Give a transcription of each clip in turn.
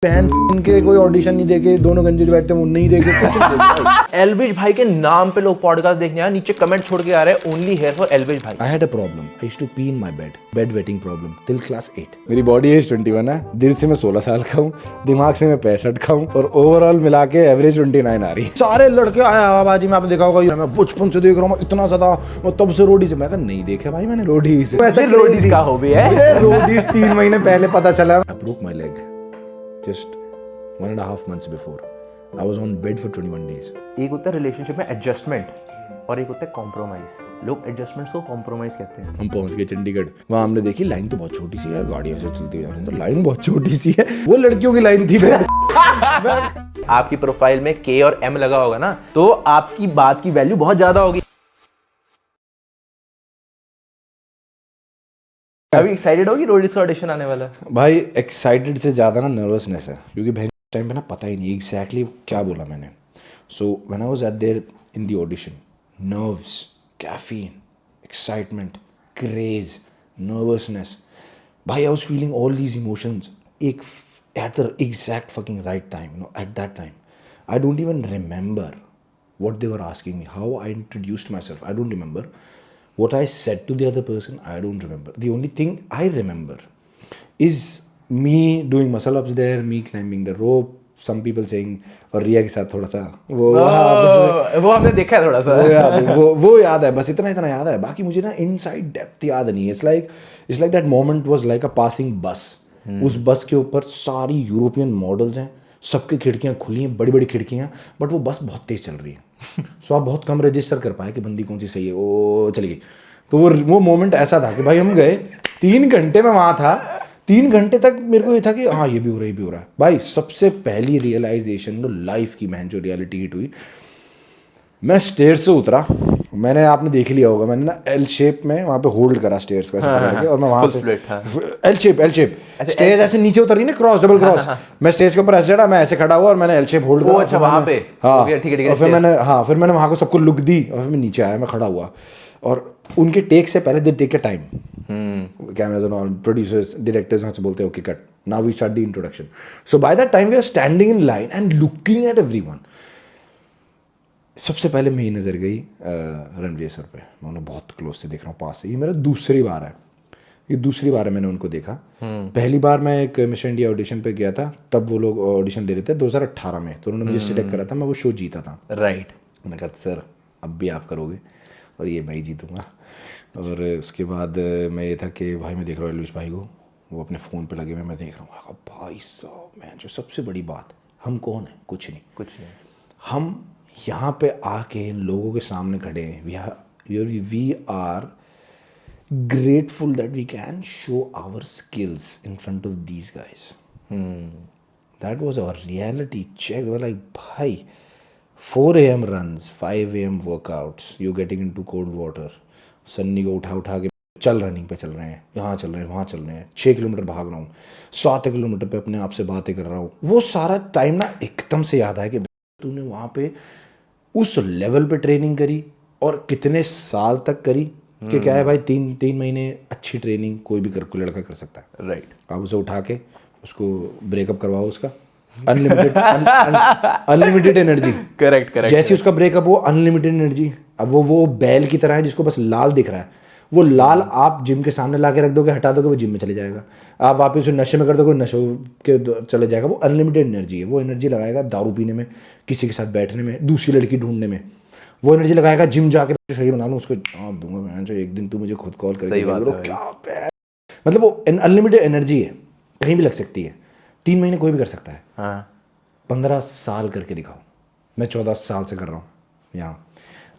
बहन इनके कोई ऑडिशन नहीं देके दोनों गंजे जो बैठते हैं वो नहीं देके कुछ नहीं देखे। एल्विश भाई के नाम पे लोग पॉडकास्ट देखने आए, नीचे कमेंट छोड़ के आ रहे हैं ओनली हेयर फॉर एल्विश भाई। I had a problem. I used to pee in my bed wetting problem till class 8. मेरी बॉडी एज 21 है, दिल से मैं 16 साल का हूँ, दिमाग से मैं 65 का हूँ और ओवरऑल मिला के एवरेज 29 आ रही है। सारे लड़के आए हवाबाजी में, आपने देखा होगा, मैं बचपन से देख रहा हूँ इतना ज्यादा, मैं तब से रोडीज। मैं कहा नहीं देखे भाई मैंने रोडीज। रोडीज का हॉबी है। रोडीज 3 महीने पहले पता चला। I broke my leg just 1.5 months before. I was on bed for 21 days. एक होता है रिलेशनशिप में एडजस्टमेंट और एक होता है कॉम्प्रोमाइज। लोग एडजस्टमेंट्स को कॉम्प्रोमाइज कहते हैं। हम पहुंच गए चंडीगढ़, वहां हमने देखी लाइन तो बहुत छोटी सी है यार, गाड़ियां से चलती जा रही हैं तो लाइन बहुत छोटी सी है, वो लड़कियों की लाइन थी। आपकी प्रोफाइल में के और एम लगा होगा ना, तो आपकी बात की वैल्यू बहुत ज्यादा होगी। अभी एक्साइटेड होगी रोडीज का ऑडिशन आने वाला है। भाई एक्साइटेड से ज्यादा ना नर्वसनेस है, क्योंकि भाई टाइम पे ना पता ही नहीं एग्जैक्टली क्या बोला मैंने। So when I was at there in the audition, nerves, caffeine, excitement, craze, nervousness, भाई I was feeling all these emotions एक at the exact fucking right time, you know, at that time. I don't even remember what they were asking me, how I introduced myself, I don't remember. What I said to the other person, I don't remember. The only thing I remember is me doing muscle ups there, me climbing the rope, some people saying, और रिया के साथ थोड़ा सा वो वो हमने देखा है थोड़ा सा। वो याद है, बस इतना याद है, बाकी मुझे ना इनसाइड डेप्थ याद नहीं है। It's like that moment was like a passing बस। उस बस के ऊपर सारी यूरोपियन मॉडल्स हैं, सबकी खिड़कियाँ खुली हैं, बड़ी बड़ी खिड़कियाँ, बट वो बस बहुत तेज चल रही है। सो आप बहुत कम रजिस्टर कर पाए कि बंदी कौन सी सही है, वो चली गई। तो वो मोमेंट ऐसा था कि भाई हम गए, 3 घंटे में वहाँ था, 3 घंटे तक मेरे को ये था कि हाँ ये भी हो रहा है, ये भी हो रहा है। भाई सबसे पहली रियलाइजेशन लाइफ की महन जो रियलिटी हिट हुई, मैं स्टेयर्स से उतरा। मैंने आपने देख लिया होगा, मैंने ना एल शेप में वहाँ पे होल्ड करा स्टेयर्स को ऐसे पकड़ के, और मैं वहाँ से एल शेप स्टेज ऐसे नीचे उतर रही ना, क्रॉस डबल क्रॉस। मैं स्टेज के ऊपर ऐसे चढ़ा, मैं ऐसे खड़ा हुआ और मैंने एल शेप होल्ड करा। अच्छा वहाँ पे, हाँ, ठीक है। और फिर मैंने वहाँ को सबको लुक दी और फिर मैं नीचे आया, मैं खड़ा हुआ। और उनके टेक से पहले they take a time, cameras and all, producers, directors वहाँ से बोलते हैं okay cut, now we start the introduction. So by that time we are standing in line and looking at everyone. सबसे पहले मेरी नज़र गई रणवीर सर पे। मैं उन्हें बहुत क्लोज से देख रहा हूँ, पास से। ये मेरा दूसरी बार है, ये दूसरी बार है मैंने उनको देखा। पहली बार मैं एक मिस्टर इंडिया ऑडिशन पे गया था, तब वो लोग ऑडिशन दे रहे थे 2018 में, तो उन्होंने मुझे सिलेक्ट करा था, मैं वो शो जीता था। राइट। मैंने कहा सर अब भी आप करोगे और ये मैं ही जीतूँगा। और उसके बाद मैं ये था कि भाई मैं देख रहा हूँ एल्विश भाई को, वो अपने फ़ोन पे लगे हुए, मैं देख रहा हूँ भाई साहब, मैं जो सबसे बड़ी बात, हम कौन है? कुछ नहीं। हम यहाँ पे आके इन लोगों के सामने खड़े हैं। We are grateful that we can show our skills in front of these guys. That was our reality check. Like भाई 4 AM runs, 5 AM workouts, you getting into cold water, Sunny को उठा के चल रनिंग पे चल रहे हैं, यहाँ चल रहे हैं, वहाँ चल रहे हैं, 6 किलोमीटर भाग रहा हूँ, 7 किलोमीटर पे अपने आप से बातें कर रहा हूँ। वो सारा टाइम ना एकदम से याद आया कि तूने वहाँ पे उस लेवल पे ट्रेनिंग करी और कितने साल तक करी, कि क्या है भाई 3 महीने अच्छी ट्रेनिंग कोई भी कोई लड़का कर सकता है। राइट। आप उसे उठा के उसको ब्रेकअप करवाओ, उसका अनलिमिटेड एनर्जी। करेक्ट। जैसे उसका ब्रेकअप हो, अनलिमिटेड एनर्जी। अब वो बैल की तरह है जिसको बस लाल दिख रहा है, वो लाल आप जिम के सामने ला के रख दोगे, हटा दोगे, वो जिम में चले जाएगा। आप वापस उसे नशे में कर दोगे, नशे के चले जाएगा। वो अनलिमिटेड एनर्जी है। वो एनर्जी लगाएगा दारू पीने में, किसी के साथ बैठने में, दूसरी लड़की ढूंढने में। वो एनर्जी लगाएगा जिम जाके सही बना लूँ उसको, दूंगा मैं जो एक दिन तू मुझे खुद कॉल करके क्या, मतलब वो अनलिमिटेड एनर्जी है, कहीं भी लग सकती है। 3 महीने कोई भी कर सकता है। हाँ। 15 साल करके दिखाओ। मैं 14 साल से कर रहा हूँ यहाँ।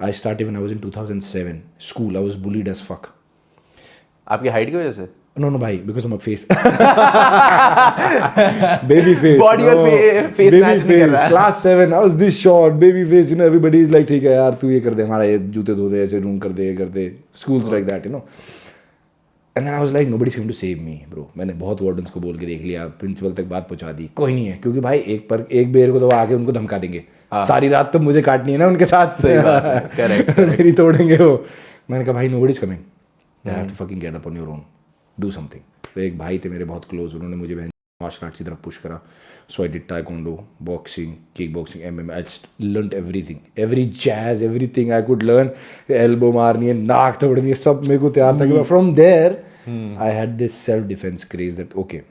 I started when I was in 2007. School, I was bullied as fuck. आपकी हाइट की वजह से? No, भाई, because of my face. Baby face. Body और face match नहीं कर रहा है। Class 7, I was this short, baby face. You know, everybody is like, ठीक है यार, तू ये कर दे, हमारा ये जूते धो दे, ऐसे रूम कर दे, ये कर दे. Schools like that, you know. And then I was like, nobody's going to save me, bro. मैंने बहुत वार्डन्स को बोल के देख लिया, प्रिंसिपल तक बात पहुंचा दी, कोई नहीं है, क्योंकि भाई एक बेर को तो आके उनको धमका देंगे। सारी रात तो मुझे काटनी है ना उनके साथ। सही बात है, करेक्ट। मेरी तोड़ेंगे वो। मैंने कहा भाई nobody's coming, you have to fucking get up on your own, do something. तो एक भाई थे मेरे बहुत क्लोज, उन्होंने मुझे मार्शल आर्ट की तरफ पुश करा. So I did taekwondo, boxing, kick boxing, MMA. I learned everything, every jazz, everything I could learn. Elbow मारनी है, नाक तोड़नी है, सब मेरे को तैयार था कि from there I had this self defence craze that okay,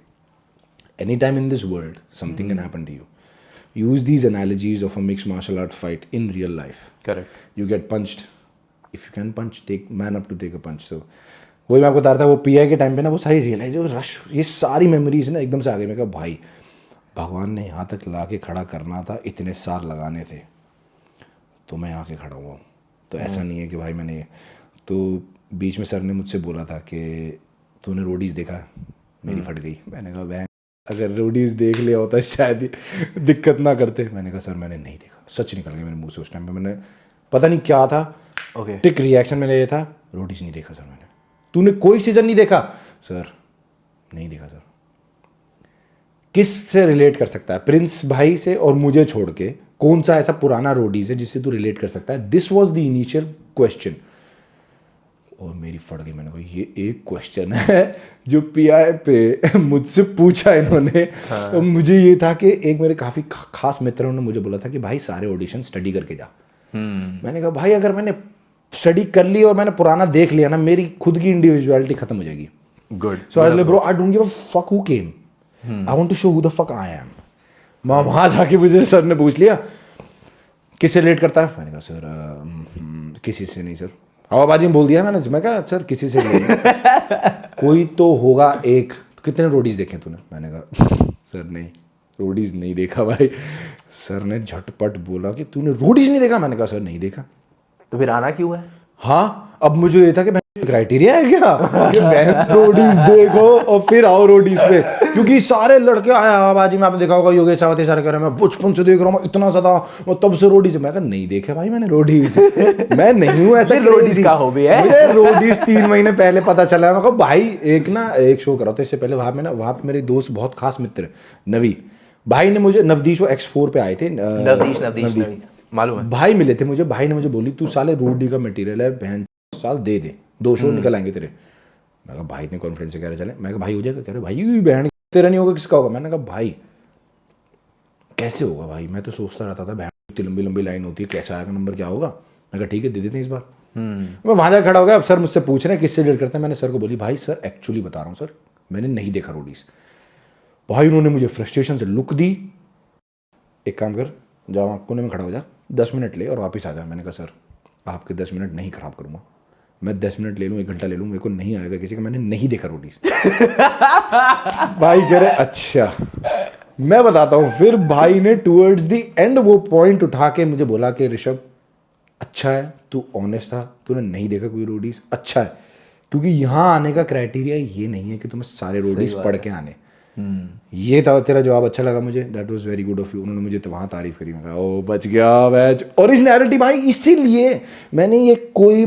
anytime in this world something can happen to you. Use these analogies of a mixed martial art fight in real life. Correct. You get punched, if you can punch, take man up to take a punch. So वही मैं आपको बता रहा था, वो pi के time पे ना वो सारी रियलाइज, रश, ये सारी मेमोरीज ना एकदम से आ गई. मैं कहा भाई भगवान ने यहाँ तक ला के खड़ा करना था, इतने साल लगाने थे, तो मैं यहाँ के खड़ा हुआ हूँ. तो ऐसा नहीं है कि भाई मैंने, तो बीच में सर ने मुझसे बोला था कि तूने रोडीज देखा, मेरी फट गई. मैंने कहा वह अगर रोडीज देख लिया होता शायद ही दिक्कत ना करते. मैंने कहा सर मैंने नहीं देखा, सच निकल गया मेरे मुंह से उस टाइम पे. मैंने पता नहीं क्या था, टिक रिएक्शन मेरा ये था, रोडीज नहीं देखा सर मैंने. तूने कोई सीजन नहीं देखा? सर नहीं देखा. सर किस से रिलेट कर सकता है, प्रिंस भाई से और मुझे छोड़ के कौन सा ऐसा पुराना रोडीज है जिससे तू रिलेट कर सकता है? This was the initial question. और मेरी फट गई. मैंने कहा ये एक क्वेश्चन है जो पीआई पे मुझसे पूछा इन्होंने. हाँ. तो मुझे ये था कि एक मेरे काफ़ी खास मित्रों ने मुझे बोला था कि भाई सारे ऑडिशन स्टडी करके जा. मैंने कहा भाई अगर मैंने स्टडी कर ली और मैंने पुराना देख लिया ना, मेरी खुद की इंडिविजुअलिटी खत्म हो जाएगी. Good. So I bro I don't give a fuck who came, I want to show who the fuck I am. वहाँ जाके मुझे सर ने पूछ लिया किससे रिलेट करता है. मैंने कहा सर किसी से नहीं सर. हवाबाजी में बोल दिया मैंने. मैं कहा सर किसी से नहीं. कोई तो होगा एक. कितने रोडीज देखे तूने? मैंने कहा सर नहीं, रोडीज नहीं देखा भाई. सर ने झटपट बोला कि तूने रोडीज नहीं देखा? मैंने कहा सर नहीं देखा. तो फिर आना क्यों है? हाँ, अब मुझे ये था कि क्राइटेरिया है क्या कि बहन रोडीज देखो और फिर आओ रोडीज पे, क्योंकि सारे लड़के आए हवाबाजी में. आपने देखा होगा योगेश सावती सारे कह रहे हैं मैं बचपन से देख रहा हूँ, इतना ज्यादा मैं तब से रोडीज. मैं कहा नहीं देखे भाई मैंने रोडीज. मैं नहीं हूँ ऐसा. रोडीज का हॉबी है मुझे. रोडीज 3 महीने पहले पता चला. मैं कहा भाई एक शो करा था इससे पहले वहाँ पे मेरे दोस्त बहुत खास मित्र नवी भाई ने मुझे, नवदीश वो X4 पे आए थे. नवदीश मालूम है भाई मिले थे मुझे. भाई ने मुझे बोली तू साले रोडी का मटेरियल है बहन, साल दे 2 शो निकल आएंगे तेरे. मैं कहा भाई ने कॉन्फ्रेंस से कह रहे चले. मैं कहा भाई हो जाएगा. कह रहे भाई बहन तेरा नहीं होगा किसका होगा? मैंने कहा भाई कैसे होगा भाई, मैं तो सोचता रहता था बहन इतनी लंबी लंबी लाइन होती है, कैसा आएगा नंबर, क्या होगा. मैं कहा ठीक है दे देते हैं इस बार. मैं वहाँ जाकर खड़ा हो गया. अब सर मुझसे पूछ रहे हैं किससे रिलेट करते हैं. मैंने सर को बोली भाई सर एक्चुअली बता रहा हूँ सर मैंने नहीं देखा रोडीज. भाई उन्होंने मुझे फ्रस्ट्रेशन से लुक दी. एक काम कर, जाओ कोने में खड़ा हो जा, 10 मिनट ले और वापस आ जा. मैंने कहा सर आपके 10 मिनट नहीं खराब करूँगा, मैं 10 मिनट ले लूँ, 1 घंटा ले लूँ, मेरे को नहीं आएगा किसी का. मैंने नहीं देखा रोडीज. भाई कह रहे अच्छा. मैं बताता हूँ. फिर भाई ने टूवर्ड्स द एंड वो पॉइंट उठा के मुझे बोला कि ऋषभ अच्छा है तू ऑनेस्ट था, तूने नहीं देखा कोई रोडीज, अच्छा है. क्योंकि यहाँ आने का क्राइटेरिया ये नहीं है कि तुम्हें सारे रोडीज पढ़ के आने. ये था तेरा जवाब, अच्छा लगा मुझे. That was very good of you. उन्होंने मुझे तो वहाँ तारीफ करी. मैं कहा ओ बच गया बैच. ओरिजिनलिटी भाई, इसीलिए मैंने ये कोई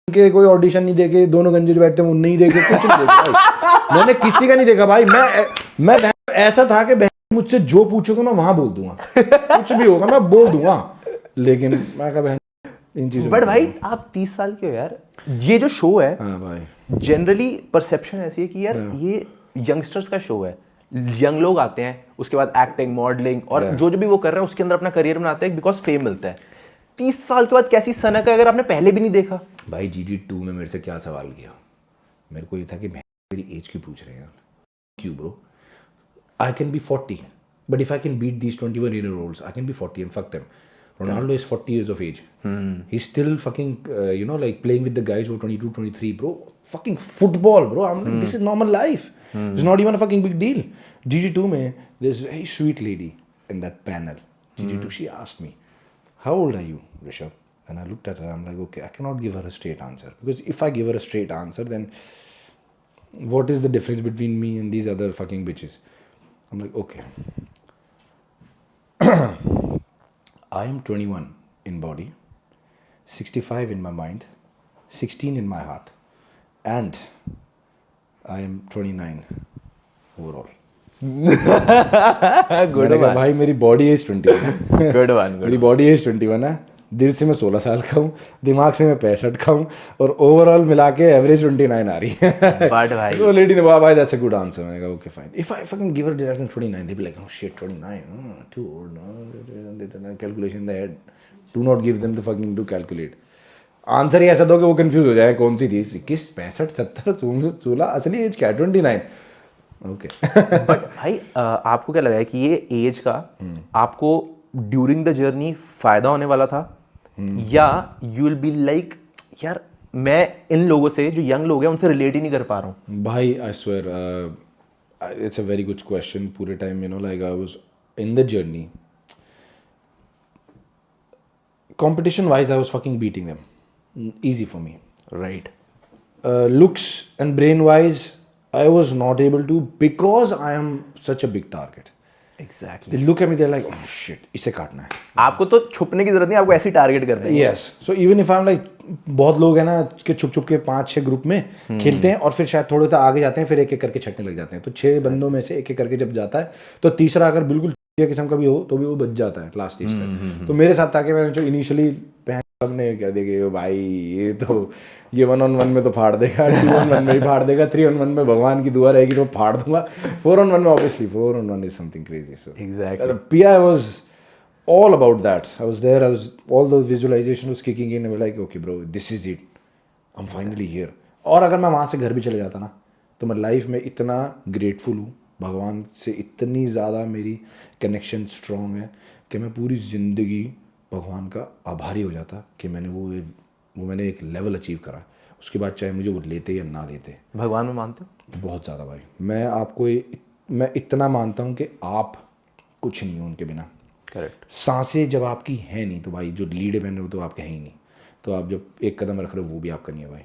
के कोई ऑडिशन नहीं देखे, दोनों गंजे बैठते हैं नहीं देखे, कुछ नहीं देखा भाई. मैंने किसी का नहीं देखा भाई. मैं ऐसा था कि मुझसे जो पूछोगे मैं वहां बोल दूंगा, कुछ भी होगा मैं बोल दूंगा. लेकिन मैं कहा इन चीजों. बट भाई आप 30 साल के हो यार. ये जो शो है हाँ भाई, जनरली परसेप्शन ऐसी है कि यार ये यंगस्टर्स का शो है. यंग लोग आते हैं, उसके बाद एक्टिंग, मॉडलिंग और जो भी वो कर रहे हैं उसके अंदर अपना करियर बनाते हैं बिकॉज फेम मिलता है. 30 साल के बाद कैसी सनक है अगर आपने पहले भी नहीं देखा. भाई GD2 में मेरे से क्या सवाल किया. मेरे को ये था कि मेरी एज क्यों पूछ रहे हैं. क्यों bro, I can be 40 but if I can beat these 21-year-olds I can be 40 and fuck them. Ronaldo is 40 years of age. He's still fucking, like playing with the guys who are 22, 23, bro. Fucking football, bro. I'm like, this is normal life. It's not even a fucking big deal. GD2 mein, there's a very sweet lady in that panel. GD2, she asked me, how old are you, Rishabh? And I looked at her, I'm like, okay, I cannot give her a straight answer. Because if I give her a straight answer, then what is the difference between me and these other fucking bitches? I'm like, okay. I am 21 in body, 65 in my mind, 16 in my heart, and I am 29 overall. Good one. भाई मेरी body as 21 है. Good one. मेरी body as 21 है. दिल से मैं 16 साल का हूँ, दिमाग से मैं 65 का हूँ, और ओवरऑल मिला के एवरेज 29 आ रही है। बट भाई तो लेडी ने भाई दैट्स अ गुड आंसर। मैंने कहा okay fine, if I fucking give her direct 29 they be like oh shit 29 too old, no calculation in the head, do not give them the fucking to calculate. Answer ही ऐसा दो कि वो confuse हो जाए कौन सी थी, 21 65 70 16, असली एज क्या है 29। ओके बट भाई आपको क्या लगा है कि ये एज का आपको ड्यूरिंग द जर्नी फायदा होने वाला था, या यू विल बी लाइक यार मैं इन लोगों से जो यंग लोग हैं उनसे रिलेट ही नहीं कर पा रहा हूँ? भाई I swear it's a very good question. पूरे time like I was in the journey, competition wise I was fucking beating them, easy for me. Right Looks and brain wise I was not able to, because I am such a big target. Exactly. They look at me, they're like oh shit इसे काटना है। आपको तो छुपने की जरूरत नहीं, आपको ऐसे ही टारगेट करना है। Yes, so even if I'm like, बहुत लोग हैं ना कि छुप छुप के 5-6 ग्रुप में खेलते हैं और फिर शायद थोड़े तो आगे जाते हैं, फिर एक एक करके छटने लग जाते हैं। तो 6 बंदों में से एक एक करके जब जाता है तो तीसरा अगर बिल्कुल किस्म का भी हो तो भी वो बच जाता है लास्ट स्टेज तक। तो मेरे साथ ताकि मैंने जो इनिशियली सबने कह दिया कि भाई ये तो ये 1-on-1 में तो फाड़ देगा, 2-on-1 में भी फाड़ देगा, 3-on-1 में भगवान की दुआ रहेगी तो फाड़ दूंगा, 4-on-1 में obviously 4-on-1 is something crazy. So Exactly. पिया was all about that. I was there, all the visualization was kicking in, and we're like okay bro, this is it, I'm finally here. और अगर मैं वहाँ से घर भी चले जाता ना तो मैं लाइफ में इतना ग्रेटफुल हूँ, भगवान से इतनी ज़्यादा मेरी कनेक्शन स्ट्रॉन्ग है कि मैं पूरी ज़िंदगी भगवान का आभारी हो जाता कि मैंने एक लेवल अचीव करा। उसके बाद चाहे मुझे वो लेते या ना लेते। भगवान में मानते हो? बहुत ज़्यादा भाई, मैं इतना मानता हूँ कि आप कुछ नहीं हो उनके बिना। करेक्ट। सांसें जब आपकी है नहीं तो भाई जो लीडे बहन रहे हो तो आपके हैं ही नहीं। तो आप जब एक कदम रख रहे हो वो भी आपका नहीं है भाई।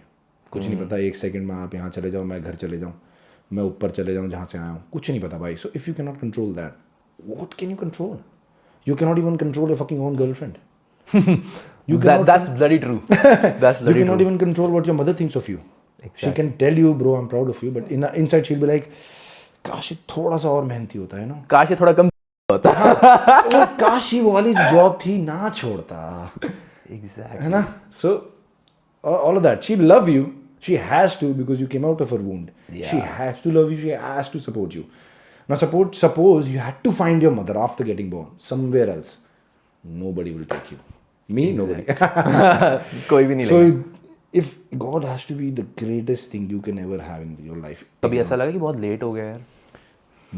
कुछ नहीं पता, 1 सेकंड में आप यहाँ चले जाओ, मैं घर चले जाऊँ, मैं ऊपर चले जाऊँ जहाँ से आया हूँ, कुछ नहीं पता भाई। So if you can not control that, what can you control? You can not even control your fucking own girlfriend. That's very true. That's You very cannot true. even control what your mother thinks of you. She can tell you, bro, I'm proud of you, but inside she'll be like, काश ये थोड़ा सा और मेहनती होता है ना, काश ये थोड़ा कम होता। वो काश ये वाली जॉब थी ना छोड़ता, Exactly. है ना? So all of that, she love you, she has to, because you came out of her wound. Yeah. She has to love you, she has to support you. Now suppose you had to find your mother after getting born somewhere else, nobody will take you. Me, nobody. कोई भी नहीं So लेगा। if God has to be the greatest thing you can ever have in your life, कभी ऐसा लगा कि बहुत late हो गया यार?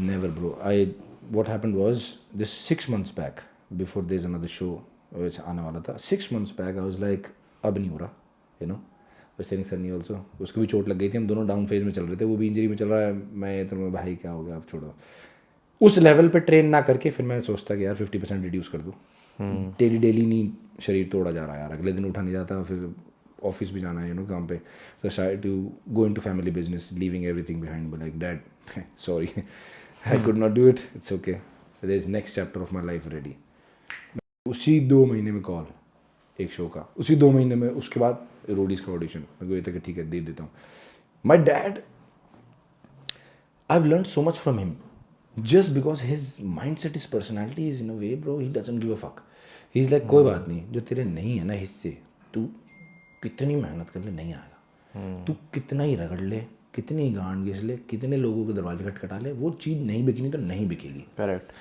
never bro. What happened was this 6 months back, before there's another show which आने वाला था, 6 months back I was like अब नहीं हो रहा, you know. सनी ऑल्सो, उसको भी चोट लग गई थी, हम दोनों डाउन फेज में चल रहे थे, वो भी इंजरी में चल रहा है, मैं तो मैं भाई क्या हो गया अब छोड़ो। उस लेवल पे ट्रेन ना करके फिर मैं सोचता कि यार 50% रिड्यूस कर दूँ। डेली नहीं शरीर तोड़ा जा रहा है यार, अगले दिन उठा नहीं जाता, फिर ऑफिस भी जाना है काम पे। So start to go into family business, leaving everything behind, but like dad sorry I could not do it, it's okay, there is next chapter of my life ready. उसी 2 महीने में कॉल एक show का, उसी 2 महीने में, उसके बाद रोडीज का ऑडिशन, मैं ये था कि ठीक है दे देता हूँ। My dad, I have learn so much from him, just because his mindset, his personality is in a way, bro, he doesn't give a fuck. He's like कोई बात नहीं, जो तेरे नहीं है ना हिस्से, तू कितनी मेहनत कर ले नहीं आएगा, तू कितना ही रगड़ ले, कितनी ही गांड घिस ले, कितने लोगों के दरवाजे खटखटा ले, वो चीज़ नहीं बिकनी तो नहीं बिकेगी। करेक्ट।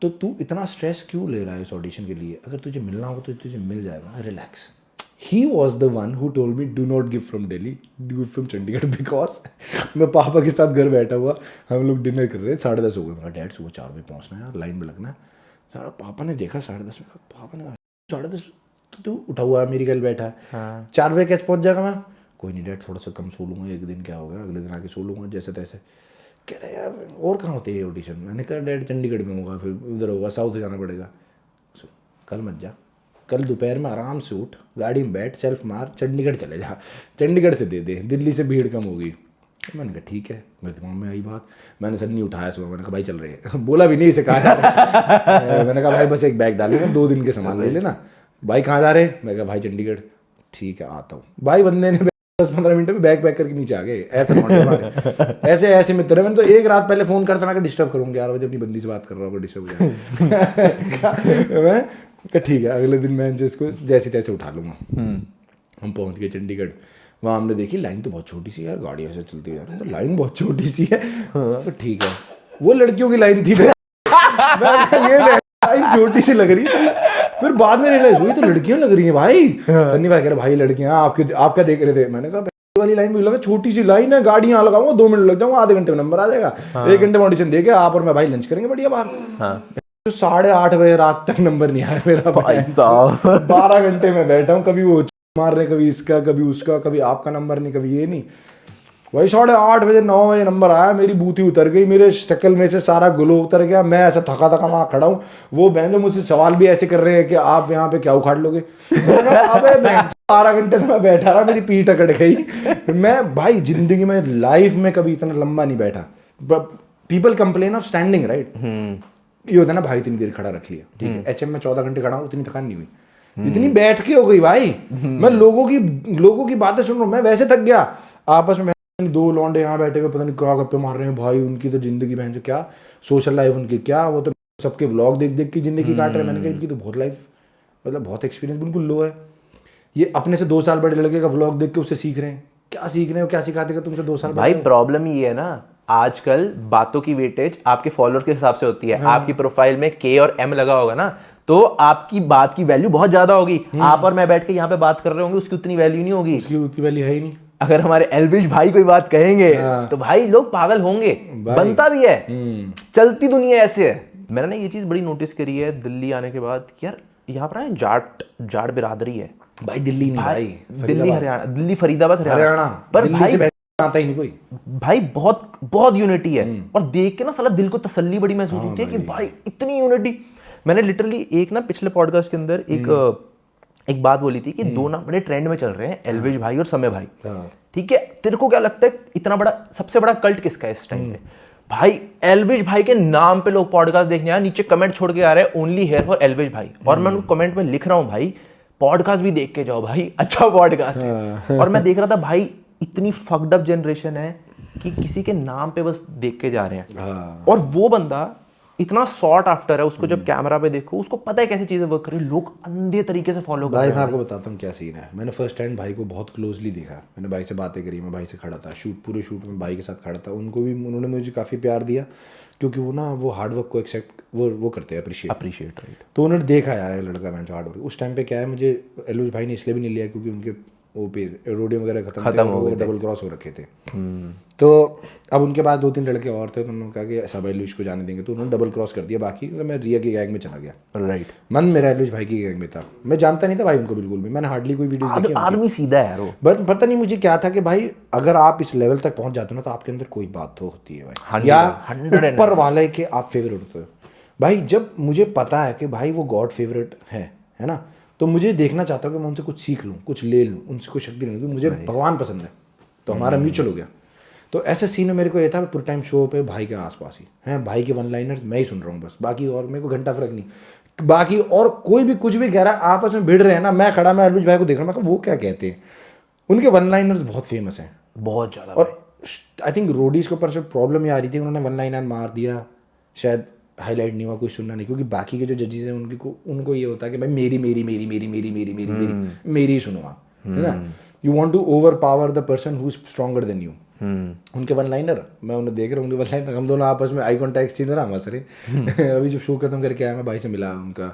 तो तू इतना स्ट्रेस क्यों ले रहा है इस ऑडिशन के लिए? अगर तुझे मिलना होगा तो तुझे मिल जाएगा, relax. He was the one who told me do not give from Delhi, give from Chandigarh, because मैं पापा के साथ घर बैठा हुआ, हम लोग डिनर कर रहे, 10:30 हो गए। मेरा डैड सुबह 4 बजे पहुँचना है यार, लाइन में लगना है। सारा पापा ने देखा 10:30 में, पापा ने 10:30 तो तू उठा हुआ है, मेरी कल बैठा है। हाँ। 4 बजे कैसे पहुँच जाएगा मैं? कोई नहीं डैड, थोड़ा सा कम सो लूँगा, एक दिन क्या होगा, अगले दिन आके सो लूँगा जैसे तैसे। कह रहे यार और कहाँ होते हैं ऑडिशन? मैंने कहा डैड चंडीगढ़ में होगा, फिर उधर होगा, साउथ जाना पड़ेगा। कल मत जा, कल दोपहर में आराम से उठ, गाड़ी में बैठ, सेल्फ मार, चंडीगढ़ चले जा, चंडीगढ़ से दे दे, दिल्ली से भीड़ कम होगी। मैंने कहा ठीक है, मेरे दिमाग में आई बात। मैंने सर नहीं उठाया सुबह, मैंने कहा भाई चल रहे हैं बोला भी नहीं इसे, कहाँ जा रहे? मैंने कहा भाई बस एक बैग डाल लेना, 2 दिन के सामान ले लेना। भाई कहाँ जा रहे? मैं कहा भाई चंडीगढ़। ठीक है आता हूँ। भाई बंदे ने 10-15 मिनट में बैग पैक करके नीचे आ गए। ऐसे हमारे ऐसे मित्र हैं। मैंने तो एक रात पहले फ़ोन करता ना कि डिस्टर्ब करूँगा, 11 बजे अपनी बंदी से बात कर रहा होगा, डिस्टर्ब हो जाए। मैं कहा ठीक है, अगले दिन मैं जो इसको जैसे तैसे उठा लूँगा। हम पहुँच गए चंडीगढ़, वहाँ हमने देखी लाइन तो बहुत छोटी सी है यार, गाड़ी ऐसे चलती है यार, तो लाइन बहुत छोटी सी है। तो ठीक है, वो लड़कियों की लाइन थी। मैं कहा, ये लाइन छोटी सी लग रही थी। फिर बाद में रियलाइज हुई तो लड़कियां लग रही हैं भाई। सन्नी भाई कह रहे भाई लड़कियां आप क्या देख रहे थे? मैंने कहा वाली लाइन मुझे लगा छोटी सी लाइन है, गाड़ी यहाँ लगाऊंगा 2 मिनट लग जाऊंगा, आधे घंटे में नंबर आ जाएगा। 1 घंटे में ऑडिशन देके आप और मैं भाई लंच करेंगे बढ़िया बाहर। तो 8:30 बजे रात तक नंबर नहीं आया मेरा भाई साहब। 12 घंटे में बैठा हूँ, कभी वो मार रहे, कभी इसका, कभी उसका, कभी आपका नंबर नहीं, कभी ये नहीं। वही 8:30 बजे 9 बजे नंबर आया, मेरी बूथी उतर गई, मेरे शक्ल में से सारा ग्लो उतर गया, मैं ऐसा थका वहाँ खड़ा हूँ। वो बहन जो मुझसे सवाल भी ऐसे कर रहे हैं कि आप यहाँ पे क्या उखाड़ लोगे? अबे 12 घंटे तो मैं बैठा रहा, मेरी पीठ अकड़ गई। मैं भाई जिंदगी में लाइफ में कभी इतना लंबा नहीं बैठा। People complain of standing, right? ये होता है ना भाई इतनी देर खड़ा रख लिया, ठीक है। HM में 14 घंटे खड़ा हूँ, उतनी थकान नहीं हुई जितनी बैठ के हो गई भाई। मैं लोगों की बातें सुन रहा हूँ, मैं वैसे थक गया। आपस में 2 लौंडे यहाँ बैठे हुए पता नहीं क्या गप्पे मार रहे हैं भाई, उनकी तो जिंदगी बहन जो क्या सोशल लाइफ उनकी, क्या वो तो सबके व्लॉग देख देख के जिंदगी काट रहे हैं। मैंने कहा इनकी तो बहुत लाइफ, मतलब बहुत एक्सपीरियंस बिल्कुल लो है। ये अपने से 2 साल बड़े लड़के का व्लॉग देख के उससे सीख रहे हैं। क्या सीख रहे हो, क्या सिखाते हैं तुमसे 2 साल भाई? प्रॉब्लम ये है ना, आजकल बातों की वेटेज आपके फॉलोअर के हिसाब से होती है। आपकी प्रोफाइल में K और M लगा होगा ना, तो आपकी बात की वैल्यू बहुत ज्यादा होगी। आप और मैं बैठ के यहाँ पे बात कर रहे होंगे, उसकी उतनी वैल्यू नहीं होगी। उसकी उतनी वैल्यू है ही नहीं। अगर हमारे एल्विश भाई कोई बात कहेंगे तो भाई लोग पागल होंगे, बनता भी है। चलती दुनिया ऐसे है। मैंने ना ये चीज बड़ी नोटिस करी है दिल्ली आने के बाद, यार यहाँ पर जाट बिरादरी है भाई। दिल्ली नहीं भाई, दिल्ली हरियाणा, दिल्ली फरीदाबाद हरियाणा, पर दिल्ली भाई से आता ही नहीं कोई भाई। बहुत बहुत यूनिटी है, और देख के ना साला दिल को तसल्ली बड़ी महसूस होती है कि भाई इतनी यूनिटी। मैंने लिटरली एक ना पिछले पॉडकास्ट के अंदर एक बात बोली थी कि 2 ना बड़े ट्रेंड में चल रहे हैं, एल्विश भाई और समय भाई। ठीक है, तेरे को क्या लगता है इतना बड़ा, सबसे बड़ा कल्ट किसका है इस टाइम पे? भाई एल्विश भाई के नाम पे लोग पॉडकास्ट देखने आए, नीचे कमेंट छोड़ के आ रहे हैं ओनली हेयर फॉर एल्विश भाई। और मैं उनको कमेंट में लिख रहा हूँ भाई पॉडकास्ट भी देख के जाओ भाई, अच्छा पॉडकास्ट है। और मैं देख रहा था भाई इतनी फक्ड अप जनरेशन है कि किसी के नाम पे बस देख के जा रहे हैं। और वो बंदा इतना सॉर्ट आफ्टर है, उसको जब कैमरा पे देखो उसको पता है कैसी चीजें वर्क कर रही है, लोग अंधे तरीके से फॉलो कर रहे हैं। भाई मैं आपको बताता हूँ क्या सीन है। मैंने फर्स्ट टाइम भाई को बहुत क्लोजली देखा, मैंने भाई से बातें करी, मैं भाई से खड़ा था, पूरे शूट में भाई के साथ खड़ा था। उन्होंने मुझे काफ़ी प्यार दिया, क्योंकि वो ना वो हार्डवर्क को एक्सेप्ट वो करते हैं, अप्रिशिएट। तो उन्होंने देखा यार लड़का मैं जो हार्डवर्क। उस टाइम पे क्या है, मुझे एल्विश भाई ने इसलिए भी नहीं लिया क्योंकि उनके वो पे रोडियो वगैरह खत्म हो गए, डबल क्रॉस हो रखे थे। तो अब उनके पास 2-3 लड़के और थे, तो उन्होंने कहा कि सब एल्विश को जाने देंगे, तो उन्होंने डबल क्रॉस कर दिया। बाकी तो मैं रिया की गैंग में चला गया। राइट, मन मेरा एल्विश भाई की गैंग में था। मैं जानता नहीं था भाई उनको बिल्कुल भी, मैंने हार्डली कोई वीडियोस देखी। आदमी सीधा है यार, बट पता नहीं मुझे क्या था कि भाई अगर आप इस लेवल तक पहुंच जाते हो ना, तो आपके अंदर कोई बात तो होती है भाई, या ऊपर वाले के आप फेवरेट होते हो भाई। जब मुझे पता है कि भाई वो गॉड फेवरेट है ना, तो मुझे देखना चाहता हूँ कि मैं उनसे कुछ सीख लूँ, कुछ ले लूँ, उनसे कुछ शक्ति ले लूँ, क्योंकि मुझे भगवान पसंद है, तो हमारा म्यूचुअल हो गया। तो ऐसे सीन में मेरे को ये था पूरे टाइम शो पे भाई के आसपास ही हैं, भाई के 1 लाइनर्स मैं ही सुन रहा हूँ बस, बाकी और मेरे को घंटा फर्क नहीं। बाकी और कोई भी कुछ भी कह रहा है, आपस में भिड़ रहे हैं ना, मैं खड़ा, मैं एल्विश भाई को देख रहा हूँ, मैं वो क्या कहते हैं। उनके 1 लाइनर्स बहुत फेमस हैं, बहुत ज़्यादा। और आई थिंक रोडीज के ऊपर से प्रॉब्लम ये आ रही थी, उन्होंने 1 लाइनर मार दिया, शायद हाईलाइट नहीं हुआ, कुछ सुनना नहीं, क्योंकि बाकी के जो जजेस हैं उनको ये होता है कि भाई मेरी ही सुनो आप, है ना। You want to over power the person who is stronger than you. उनके 1 लाइनर मैं उन्हें देख रहा हूँ, उनके 1 लाइनर, हम दोनों आपस में आई कॉन्टैक्ट चीज रहा हंस रहे। अभी जब शो खत्म करके आया, मैं भाई से मिला, उनका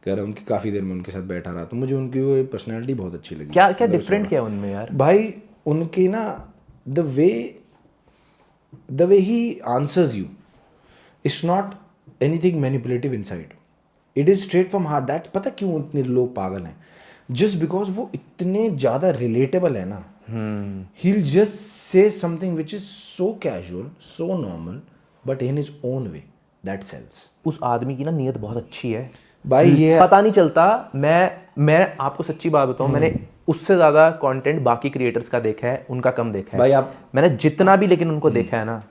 कह रहा उनकी काफ़ी देर में उनके साथ बैठा रहा, तो मुझे उनकी वो पर्सनैलिटी बहुत अच्छी लगी। क्या क्या डिफरेंट क्या उनमें यार भाई? उनकी ना the way he answers you, it's not anything manipulative inside, it is straight from heart. That पता क्यों इतने लोग पागल हैं? जस्ट बिकॉज वो इतने ज़्यादा रिलेटेबल है ना। he'll just say something which is so casual, so normal, but in his own way that sells. उस आदमी की ना नीयत बहुत अच्छी है भाई, ये पता नहीं चलता। मैं आपको सच्ची बात बताऊं, मैंने उससे ज़्यादा कंटेंट बाकी क्रिएटर्स का देखा है, उनका कम देखा है भाई। मैंने जितना भी लेकिन उनको देखा है ना,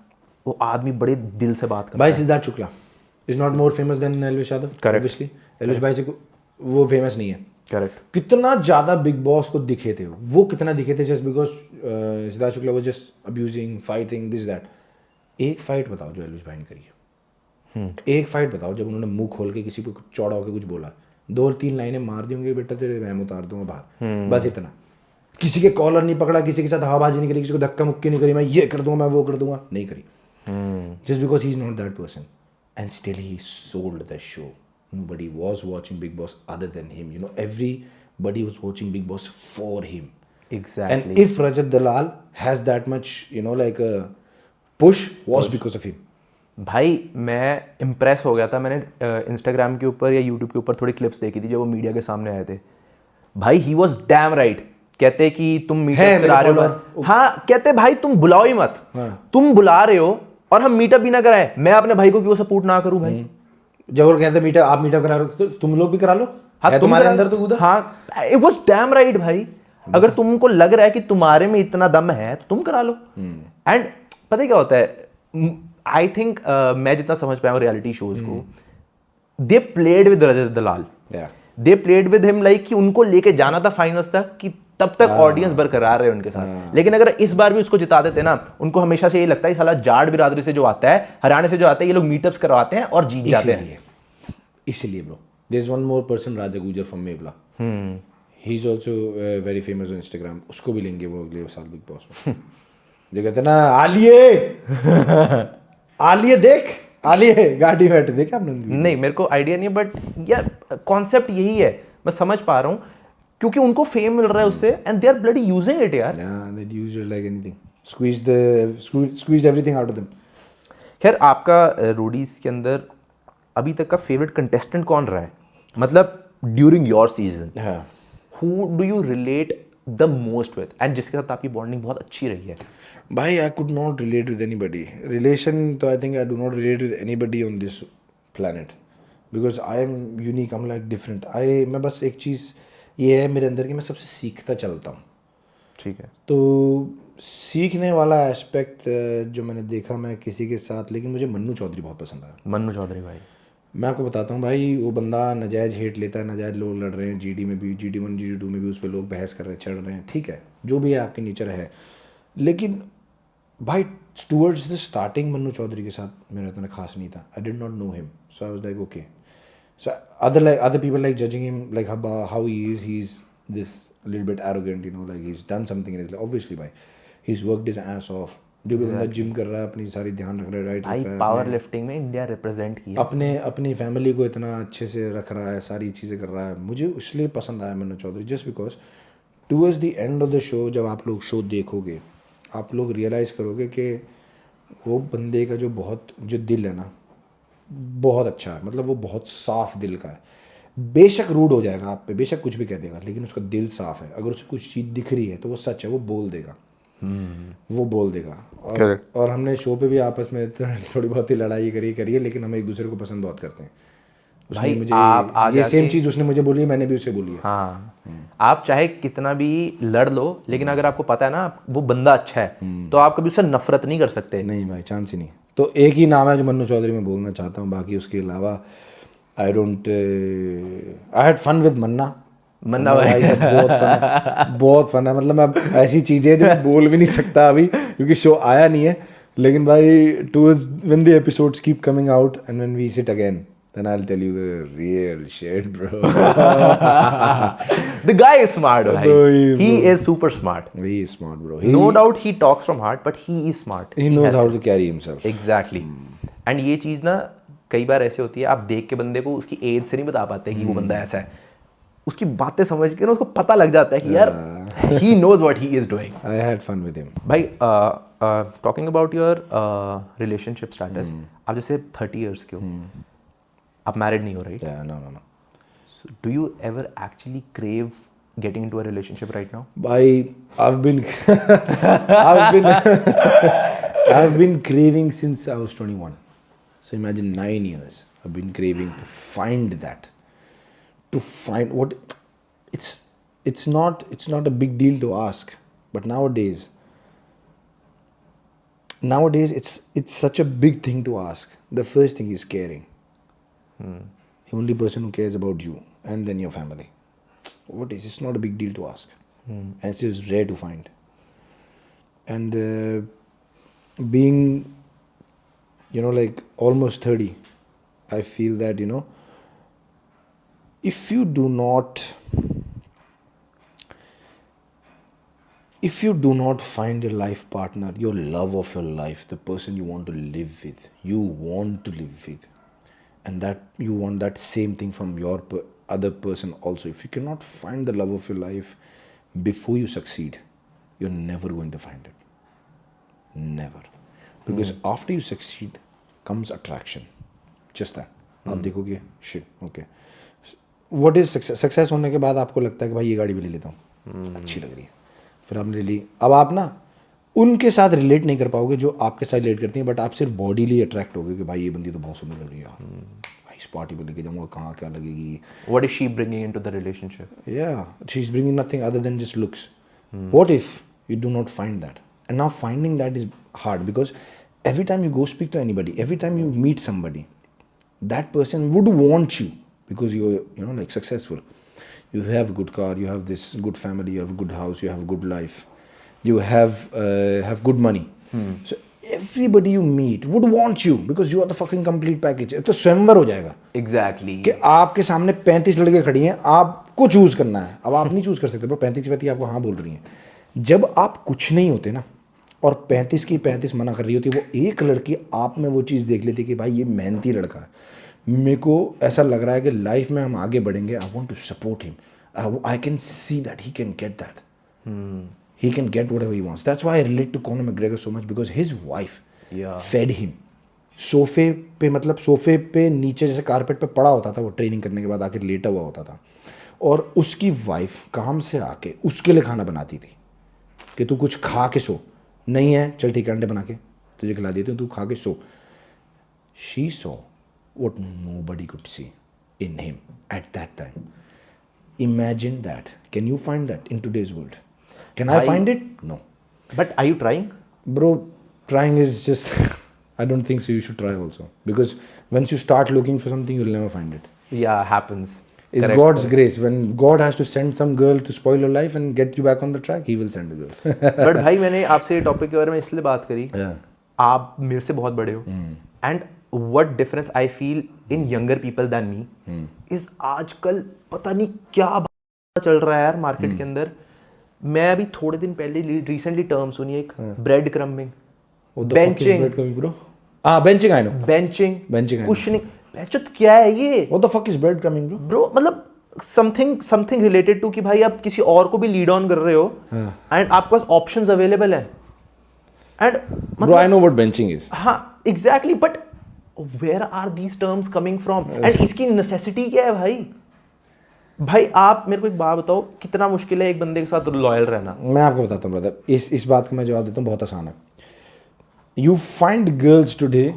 वो आदमी बड़े दिल से बात करता भाई। Siddharth Shukla is not more famous than Elvish Yadav, obviously. Elvish भाई से वो फेमस नहीं है, करेक्ट। कितना ज़्यादा बिग बॉस को दिखे थे वो कितना दिखे थे, just because Siddharth Shukla was just abusing, fighting, this that. एक फाइट बताओ जो एल्विश भाई ने करी है, एक फाइट बताओ जब उन्होंने मुंह खोल के किसी को चौड़ा होकर कुछ बोला, 2-3 लाइनें मार दी होंगी, बेटा तेरे वहम उतार दूंगा बाहर, बस इतना। किसी के कॉलर नहीं पकड़ा, किसी के साथ हवाबाजी नहीं करी, किसी को धक्का मुक्की नहीं करी, मैं ये कर दूंगा, मैं वो कर दूंगा, नहीं करी। Just because he is not that person, and still he sold the show. Nobody was watching Big Boss other than him. You know, everybody was watching Big Boss for him. Exactly. And if Rajat Dalal has that much, you know, like a push, was because of him. भाई मैं impress हो गया था, मैंने Instagram के ऊपर या YouTube के ऊपर थोड़ी क्लिप्स देखी थी जब वो मीडिया के सामने आए थे। भाई ही वॉज डैम राइट। कहते कि तुम मीटअप करा रहे हो, हाँ कहते भाई तुम बुलाओ ही मत, तुम बुला रहे हो और हम मीटअप भी ना कराए, मैं अपने भाई को क्यों सपोर्ट ना करूं भाई। जब वो कहते मीटअप, आप मीटअप करा रहे हो तो तुम लोग भी करा लो, हाँ तुम्हारे अंदर तो उधर। हाँ इट वाज डैम राइट भाई। अगर तुमको लग रहा है कि तुम्हारे में इतना दम है तो तुम करा लो। एंड पता है क्या होता है, आई थिंक मैं जितना समझ पाया हूँ रियलिटी शोज को, they played with Rajat Dalal, they played with him like कि उनको लेके जाना था फाइनल्स तक, कि तब तक ऑडियंस बरकरार रहे उनके साथ। लेकिन अगर इस बार भी उसको जिता देते ना, उनको हमेशा से यही लगता है साला जाट बिरादरी से जो आता है, हरियाणा से जो आता है, ये लोग मीटअप्स करवाते हैं और जीत जाते हैं। इसीलिए bro, there is one more person, Raja Gujar from Mewla, he is also very famous on Instagram, उसको भी लेंगे वो अगले साल बिग बॉस में। जो कहते हैं ना, आलिए आलिए देख, आलिए गाड़ी बैठ देख आपने। नहीं मेरे को आइडिया नहीं है, बट यार कॉन्सेप्ट यही है, मैं समझ पा रहा हूँ, क्योंकि उनको फेम मिल रहा है उससे, and they are bloody using it यार। They use it like anything, squeeze everything out of them. खैर आपका रोडीज के अंदर अभी तक का फेवरेट कंटेस्टेंट कौन रहा है, मतलब during your season, who do you relate the most with, and जिसके साथ आपकी बॉन्डिंग बहुत अच्छी रही है? भाई I could not relate with anybody, relation तो I think I do not relate with anybody on this planet, because I am unique, I am like different. मैं बस एक चीज़ ये है मेरे अंदर कि मैं सबसे सीखता चलता हूँ। ठीक है, तो सीखने वाला एस्पेक्ट जो मैंने देखा मैं किसी के साथ, लेकिन मुझे मन्नू चौधरी बहुत पसंद आया। मन्नू चौधरी भाई, मैं आपको बताता हूँ भाई, वो बंदा नजायज़ हेट लेता है, नजायज़ लोग लड़ रहे हैं, GD में भी, GD1 GD2 में भी उस पर लोग बहस कर रहे हैं, चढ़ रहे हैं, ठीक है, जो भी है आपके नेचर है। लेकिन भाई towards the starting Mannu Chaudhary के साथ मेरा इतना खास नहीं था, I did not know him, so I was like okay. So other people like judging him like how he's this little bit arrogant, you know, like he's done something in his life. Obviously भाई he's worked his ass off, जो भी बंदा gym कर रहा है, अपनी सारी ध्यान रख रहा है, राइट, भाई पावर लिफ्टिंग में इंडिया रिप्रेजेंट किया, अपनी फैमिली को इतना अच्छे से रख रहा है, सारी चीज़ें कर रहा है। मुझे इसलिए पसंद आया Mannu Chaudhary, just because towards the end of the show जब आप लोग शो देखोगे, आप लोग रियलाइज़ करोगे कि वो बंदे का जो दिल है ना, बहुत अच्छा है, मतलब वो बहुत साफ दिल का है। बेशक रूड हो जाएगा आप पे, बेशक कुछ भी कह देगा, लेकिन उसका दिल साफ है। अगर उसे कुछ चीज़ दिख रही है तो वो सच है, वो बोल देगा, वो बोल देगा। और हमने शो पे भी आपस में थोड़ी बहुत ही लड़ाई करी है, लेकिन हम एक दूसरे को पसंद बहुत करते हैं। उसने मुझे ये सेम चीज़ उसने मुझे बोली, मैंने भी उससे बोली है। हाँ, आप चाहे कितना भी लड़ लो, लेकिन अगर आपको पता है ना वो बंदा अच्छा है, तो आप कभी उससे नफरत नहीं कर सकते। नहीं भाई, चांस ही नहीं। तो एक ही नाम है जो मन्नू चौधरी मैं बोलना चाहता हूँ, बाकी उसके अलावा आई हैड फन विद मन्ना भाई बहुत फन है। मतलब मैं ऐसी चीज़ें जो बोल भी नहीं सकता अभी क्योंकि शो आया नहीं है, लेकिन भाई towards when the episodes keep coming out and when we sit again, then I'll tell you the real shit, bro. The guy is smart, bro. He is super smart. He is smart, bro. No doubt he talks from heart, but he is smart. He knows how to carry himself. Exactly. And ये चीज़ ना कई बार ऐसे होती है, आप देख के बंदे को उसकी एज से नहीं बता पाते कि वो बंदा ऐसा है, उसकी बातें समझ के ना उसको पता लग जाता है कि यार he knows what he is doing. I had fun with him. भाई talking about your relationship status, आप जैसे 30 years के हो, आप मैरिड नहीं हो, right? No. So, do you ever actually crave getting into a relationship right now? I've been craving since I was 21. So imagine 9 years I've been craving to find that. To find what it's not a big deal to ask, but nowadays it's such a big thing to ask. The first thing is caring. The only person who cares about you and then your family. It's not a big deal to ask. And it's just rare to find. And being, like almost 30, I feel that, if you do not find your life partner, your love of your life, the person you want to live with, and that you want that same thing from your other person also, if you cannot find the love of your life before you succeed, you're never going to find it. Never. Because after you succeed comes attraction. Just that. आप देखोगे shit, okay. What is success? Success होने के बाद आपको लगता है कि भाई ये गाड़ी भी ले लेता हूँ, अच्छी लग रही है, फिर आपने ले ली. अब आप ना उनके साथ रिलेट नहीं कर पाओगे जो आपके साथ रिलेट करती हैं, बट आप सिर्फ बॉडीली अट्रैक्ट होगे कि भाई ये बंदी तो बहुत सुंदर लग रही है यार, भाई इस पार्टी पे लेके जाऊँगा, कहाँ क्या लगेगी. What is she bringing into the relationship? Yeah, she's bringing nothing other than just looks. What if you do not find that? And now finding that is hard, because every time you go speak to anybody, every time you meet somebody, that person would want you because you're like successful. You have a good car, you have this good family, you have a good house, you have a good life, you have good money. So everybody you meet would want you because you are the fucking complete package. तो स्वयंवर हो जाएगा. Exactly. कि आपके सामने 35 लड़के खड़ी हैं, आपको चूज करना है. अब आप नहीं चूज कर सकते, 35 आपको हाँ बोल रही हैं. जब आप कुछ नहीं होते ना और 35 की 35 मना कर रही होती, वो एक लड़की आप में वो चीज़ देख लेती कि भाई ये मेहनती लड़का है, मेरे को ऐसा लग रहा है कि लाइफ में हम आगे बढ़ेंगे, I want to support him, I can see that he can get that, he can get whatever he wants. That's why I relate to Conor McGregor so much, because his wife fed him. सोफे पे, मतलब सोफे पे नीचे जैसे carpet पे पड़ा होता था, वो ट्रेनिंग करने के बाद आके लेटा हुआ होता था, और उसकी वाइफ काम से आके उसके लिए खाना बनाती थी कि तू कुछ खा के सो. नहीं है, चल ठीक है, अंडे बना के तुझे खिला देती हूँ, तू खा के सो. She saw what nobody could see in him at that time. Imagine that. Can you find that in today's world? Can I find it? No. But are you trying? Bro, trying is just I don't think so. You should try also, because once you start looking for something, you'll never find it. Yeah, happens. It's Correct, God's correct. grace. When God has to send some girl to spoil your life and get you back on the track, He will send a girl. But भाई मैंने आपसे ये topic के बारे में इसलिए बात करी, Yeah. आप मेरे से बहुत बड़े हो, and what difference I feel in younger people than me is आजकल पता नहीं क्या चल रहा है यार मार्केट के अंदर. मैं अभी थोड़े दिन पहले रिसेंटली टर्म सुनी, एक breadcrumbing, benching, benching, I know. Benching, Benching, I कुछ नहीं. बेंचत क्या है ये What the fuck is breadcrumbing, bro? Bro? मतलब समथिंग रिलेटेड टू कि भाई आप किसी और को भी लीड ऑन कर रहे हो एंड आपके पास ऑप्शंस अवेलेबल है, and Bro, I know what benching is. हाँ exactly, but where are these terms coming from, and इसकी नेसेसिटी क्या है भाई? भाई आप मेरे को एक बात बताओ, कितना मुश्किल है एक बंदे के साथ लॉयल रहना? मैं आपको बताता हूँ ब्रदर, इस बात का मैं जवाब देता हूँ, बहुत आसान है. You find girls today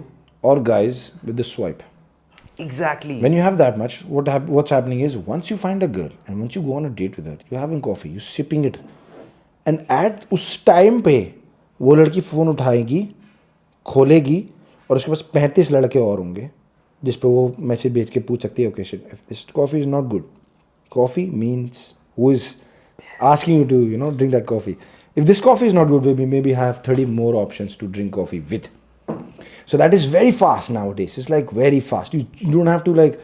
or guys with the swipe. Exactly. When you have that much, what's happening is, once you find a girl and once you go on a date with her, you're having coffee, you're sipping it, and at उस time पे वो लड़की phone उठाएगी, खोलेगी, और उसके पास 35 लड़के और होंगे जिस पे वो मैसेज भेज के पूछ सकती है, okay shit, if this coffee is not good, coffee means who is asking you to drink that coffee. If this coffee is not good, maybe have 30 more options to drink coffee with. So that is very fast nowadays. It's like very fast. You don't have to like,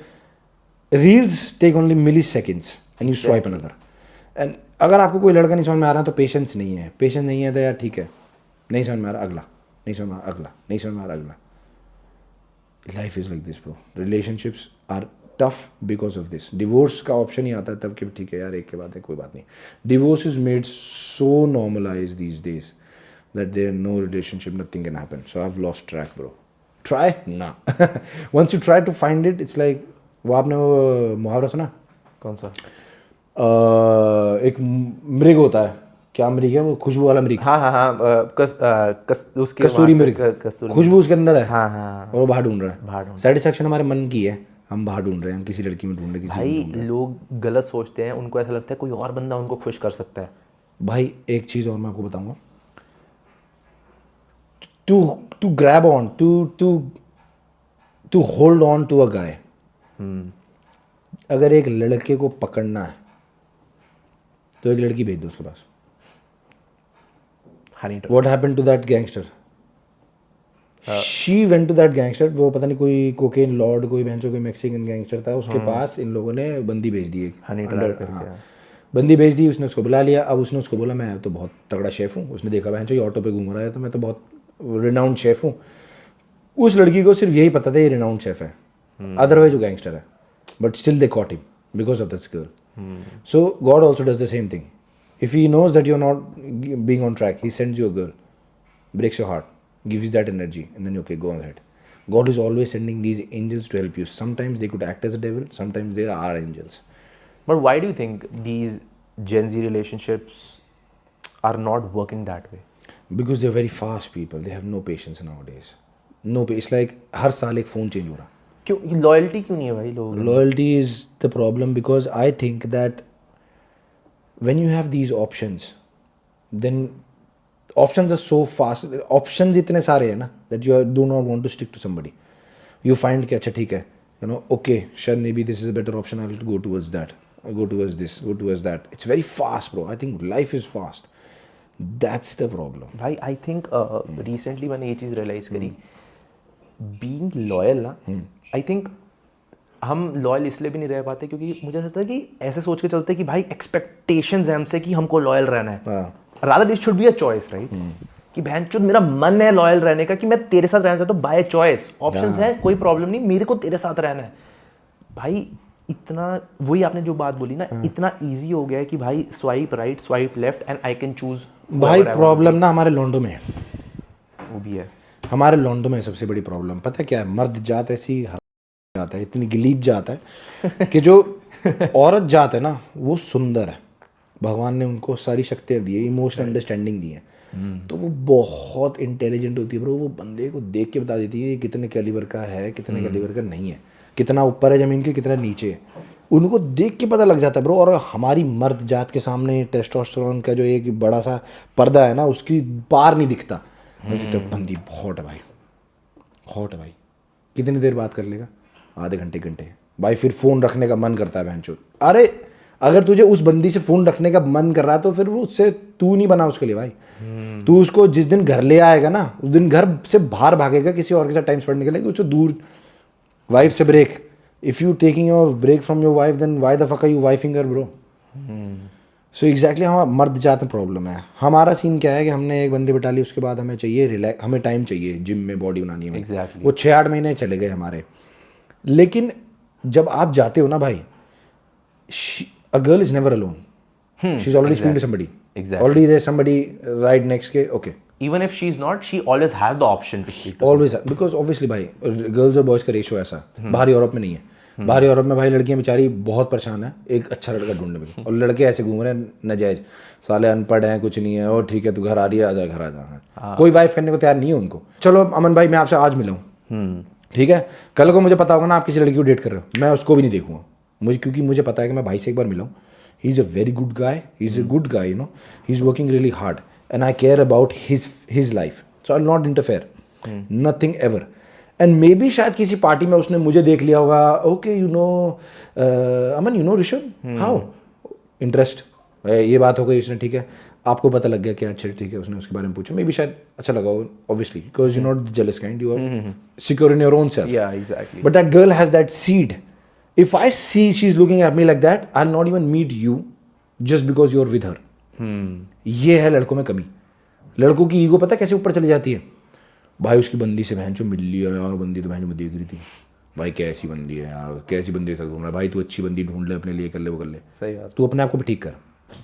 reels take only milliseconds and you swipe another. And अगर आपको कोई लड़का नहीं समझ में आ रहा तो patience नहीं है. पेशेंस नहीं है तो यार ठीक है, नहीं समझ में आ रहा अगला, नहीं समझ में आ रहा अगला, नहीं समझ में आ रहा अगला. Life is like this, bro. Relationships are tough because of this. Divorce का ऑप्शन ही आता है तब कि ठीक है यार एक के बाद है, कोई बात नहीं. Divorce is made so normalized these days that there no relationship, nothing can happen. So I've lost track, bro. Try? Nah. Once you try to find it, it's like, वो आपने वो मुहावरा सुना? कौन सा? एक मृग होता है, क्या मृग है वो? खुशबू वाला मृग. हाँ हाँ हाँ, उसके कस्तूरी मृग. खुशबू उसके अंदर है. हाँ हाँ. और वो बाहर ढूंढ रहा है. बाहर ढूंढ. सेटिस्फेक्शन हमारे मन की है, हम बाहर ढूंढ रहे हैं, हम किसी लड़की में ढूंढ रहे हैं, भाई लोग गलत सोचते हैं, उनको ऐसा लगता है कोई और बंदा उनको खुश कर सकता है. भाई एक चीज़ और मैं आपको बताऊंगा, to grab on, to hold on to a guy. अगर एक लड़के को पकड़ना है तो एक लड़की भेज दो उसके पास. Honey What happened to that gangster? She went to that gangster, वो पता नहीं कोई कोकेन लॉर्ड, कोई बहन कोई मैक्सिकन गैंगस्टर था, उसके पास इन लोगों ने बंदी भेज दी एक हनी अंडर, ट्रैप हाँ बंदी भेज दी, उसने उसको बुला लिया। अब उसने उसको बोला मैं तो बहुत तगड़ा शेफ़ हूँ, उसने देखा बहन ये ऑटो पे घूम रहा है तो मैं तो बहुत रिनाउंड शेफ़ हूँ। उस लड़की को सिर्फ यही पता था ये रिनाउंड शेफ़ है, अदरवाइज वो गैंगस्टर है, but still they caught him because of this girl. So God also does the same thing, if he knows that you are not being on track, he sends you a girl, breaks your heart, gives you that energy, and then okay, go ahead. God is always sending these angels to help you. Sometimes they could act as a devil, sometimes they are angels. But why do you think these Gen Z relationships are not working that way? Because they're very fast people, they have no patience nowadays. No, it's like हर साल एक phone change हो रहा. क्यों loyalty क्यों नहीं है भाई लोगों में? Loyalty is the problem because I think that when you have these options, then options are so fast. Options इतने सारे हैं ना that you do not want to stick to somebody. You find कि अच्छा ठीक है, you know, okay, sure, maybe this is a better option. I'll go towards that. I'll go towards this. Go towards that. It's very fast, bro. I think life is fast. That's the problem. भाई I think recently मैंने ये चीज़ realise करी, being loyal ना, I think हम loyal इसलिए भी नहीं रह पाते क्योंकि मुझे ऐसा लगता है कि ऐसे सोच के चलते कि भाई एक्सपेक्टेशंस हैं हमसे कि हमको लॉयल रहना है। Rather it should be a choice, right? कि बहनचोद मेरा मन है लॉयल रहने का कि मैं तेरे साथ रहना चाहता हूँ, बाय चॉइस। ऑप्शंस हैं, कोई प्रॉब्लम नहीं, मेरे को तेरे साथ रहना है। भाई इतना, वही आपने जो बात बोली ना, इतना इजी हो गया है कि भाई swipe right swipe left and I can choose. भाई प्रॉब्लम ना हमारे लॉन्डो में है, वो भी है हमारे लॉन्डो में सबसे बड़ी प्रॉब्लम पता है क्या है? मर्द जात ऐसी जाता है, इतनी गलीज जाता है कि जो औरत जात है ना वो सुंदर है, भगवान ने उनको सारी शक्तियाँ दी है, इमोशनल अंडरस्टैंडिंग दी है, तो वो बहुत इंटेलिजेंट होती है ब्रो। वो बंदे को देख के बता देती है ये कितने कैलिबर का है, कितने कैलिबर का नहीं है, कितना ऊपर है ज़मीन के, कितना नीचे है, उनको देख के पता लग जाता है ब्रो। और हमारी मर्द जात के सामने टेस्टोस्टेरोन का जो एक बड़ा सा पर्दा है ना उसकी पार नहीं दिखता। तो बंदी हॉट है भाई, हॉट है भाई, कितनी देर बात कर लेगा? आधे घंटे घंटे भाई, फिर फ़ोन रखने का मन करता है बहनचोद। अरे अगर तुझे उस बंदी से फ़ोन रखने का मन कर रहा है तो फिर वो उससे तू नहीं बना उसके लिए भाई। तू उसको जिस दिन घर ले आएगा ना उस दिन घर से बाहर भागेगा किसी और के साथ टाइम स्पेंड करने के लिए, उसको दूर। वाइफ से break, if you taking your break from your wife then why the fuck are you wifing her bro? So exactly हमारा मर्द जात में प्रॉब्लम है। हमारा सीन क्या है कि हमने एक बंदी बिठा ली, उसके बाद हमें चाहिए रिलैक्स, हमें टाइम चाहिए जिम में बॉडी बनानी है। Exactly. वो 6-8 महीने चले गए हमारे। लेकिन जब आप जाते हो ना भाई, a girl is never alone. She's already speaking to somebody. Exactly. Already there's somebody right next के, okay. Even if she's not, she always has the option to speak to Always, because obviously भाई girls और boys का ratio ऐसा बाहर Europe में नहीं है। बाहर यूरोप में भाई लड़कियां बेचारी बहुत परेशान है एक अच्छा लड़का ढूंढने में, और लड़के ऐसे घूम रहे हैं नजायज, साले अनपढ़ हैं, कुछ नहीं है, और ठीक है तू घर आ रही है, आ जा घर आ जा। कोई वाइफ करने को तैयार नहीं है उनको। चलो अमन भाई मैं आपसे आज मिला हूँ, ठीक है, कल को मुझे पता होगा ना आप किसी लड़की को डेट कर रहे हो, मैं उसको भी नहीं देखूंगा मुझे, क्योंकि मुझे पता है कि मैं भाई से एक बार मिला हूँ, he is a very good guy, he is a good guy, you know, he is working really hard and I care about his life, so I will not interfere, nothing ever. And may be शायद किसी party में उसने मुझे देख लिया होगा, okay you know Aman, you know Rishabh, how interest, ये बात हो गई उसने, ठीक है, आपको पता लग गया कि अच्छा ठीक है, उसने उसके बारे में पूछा, मे बी शायद अच्छा लगा हो, obviously because you not the jealous kind, you are secure in your own self, Yeah, exactly. But that girl has that seed. If I see she's looking at me like that, I'll not even meet you just because you're with her. ये है लड़कों में कमी। लड़कों की ego पता कैसे ऊपर चली जाती है? भाई उसकी बंदी से बहन चो मिल लिया यार, बंदी तो बहन मुझे देख रही थी, भाई कैसी बंदी है यार, कैसी बंदी से घूम रहा है, भाई तू अच्छी बंदी ढूंढ ले अपने लिए, कर ले वो कर ले। सही बात। तू अपने आप को भी ठीक कर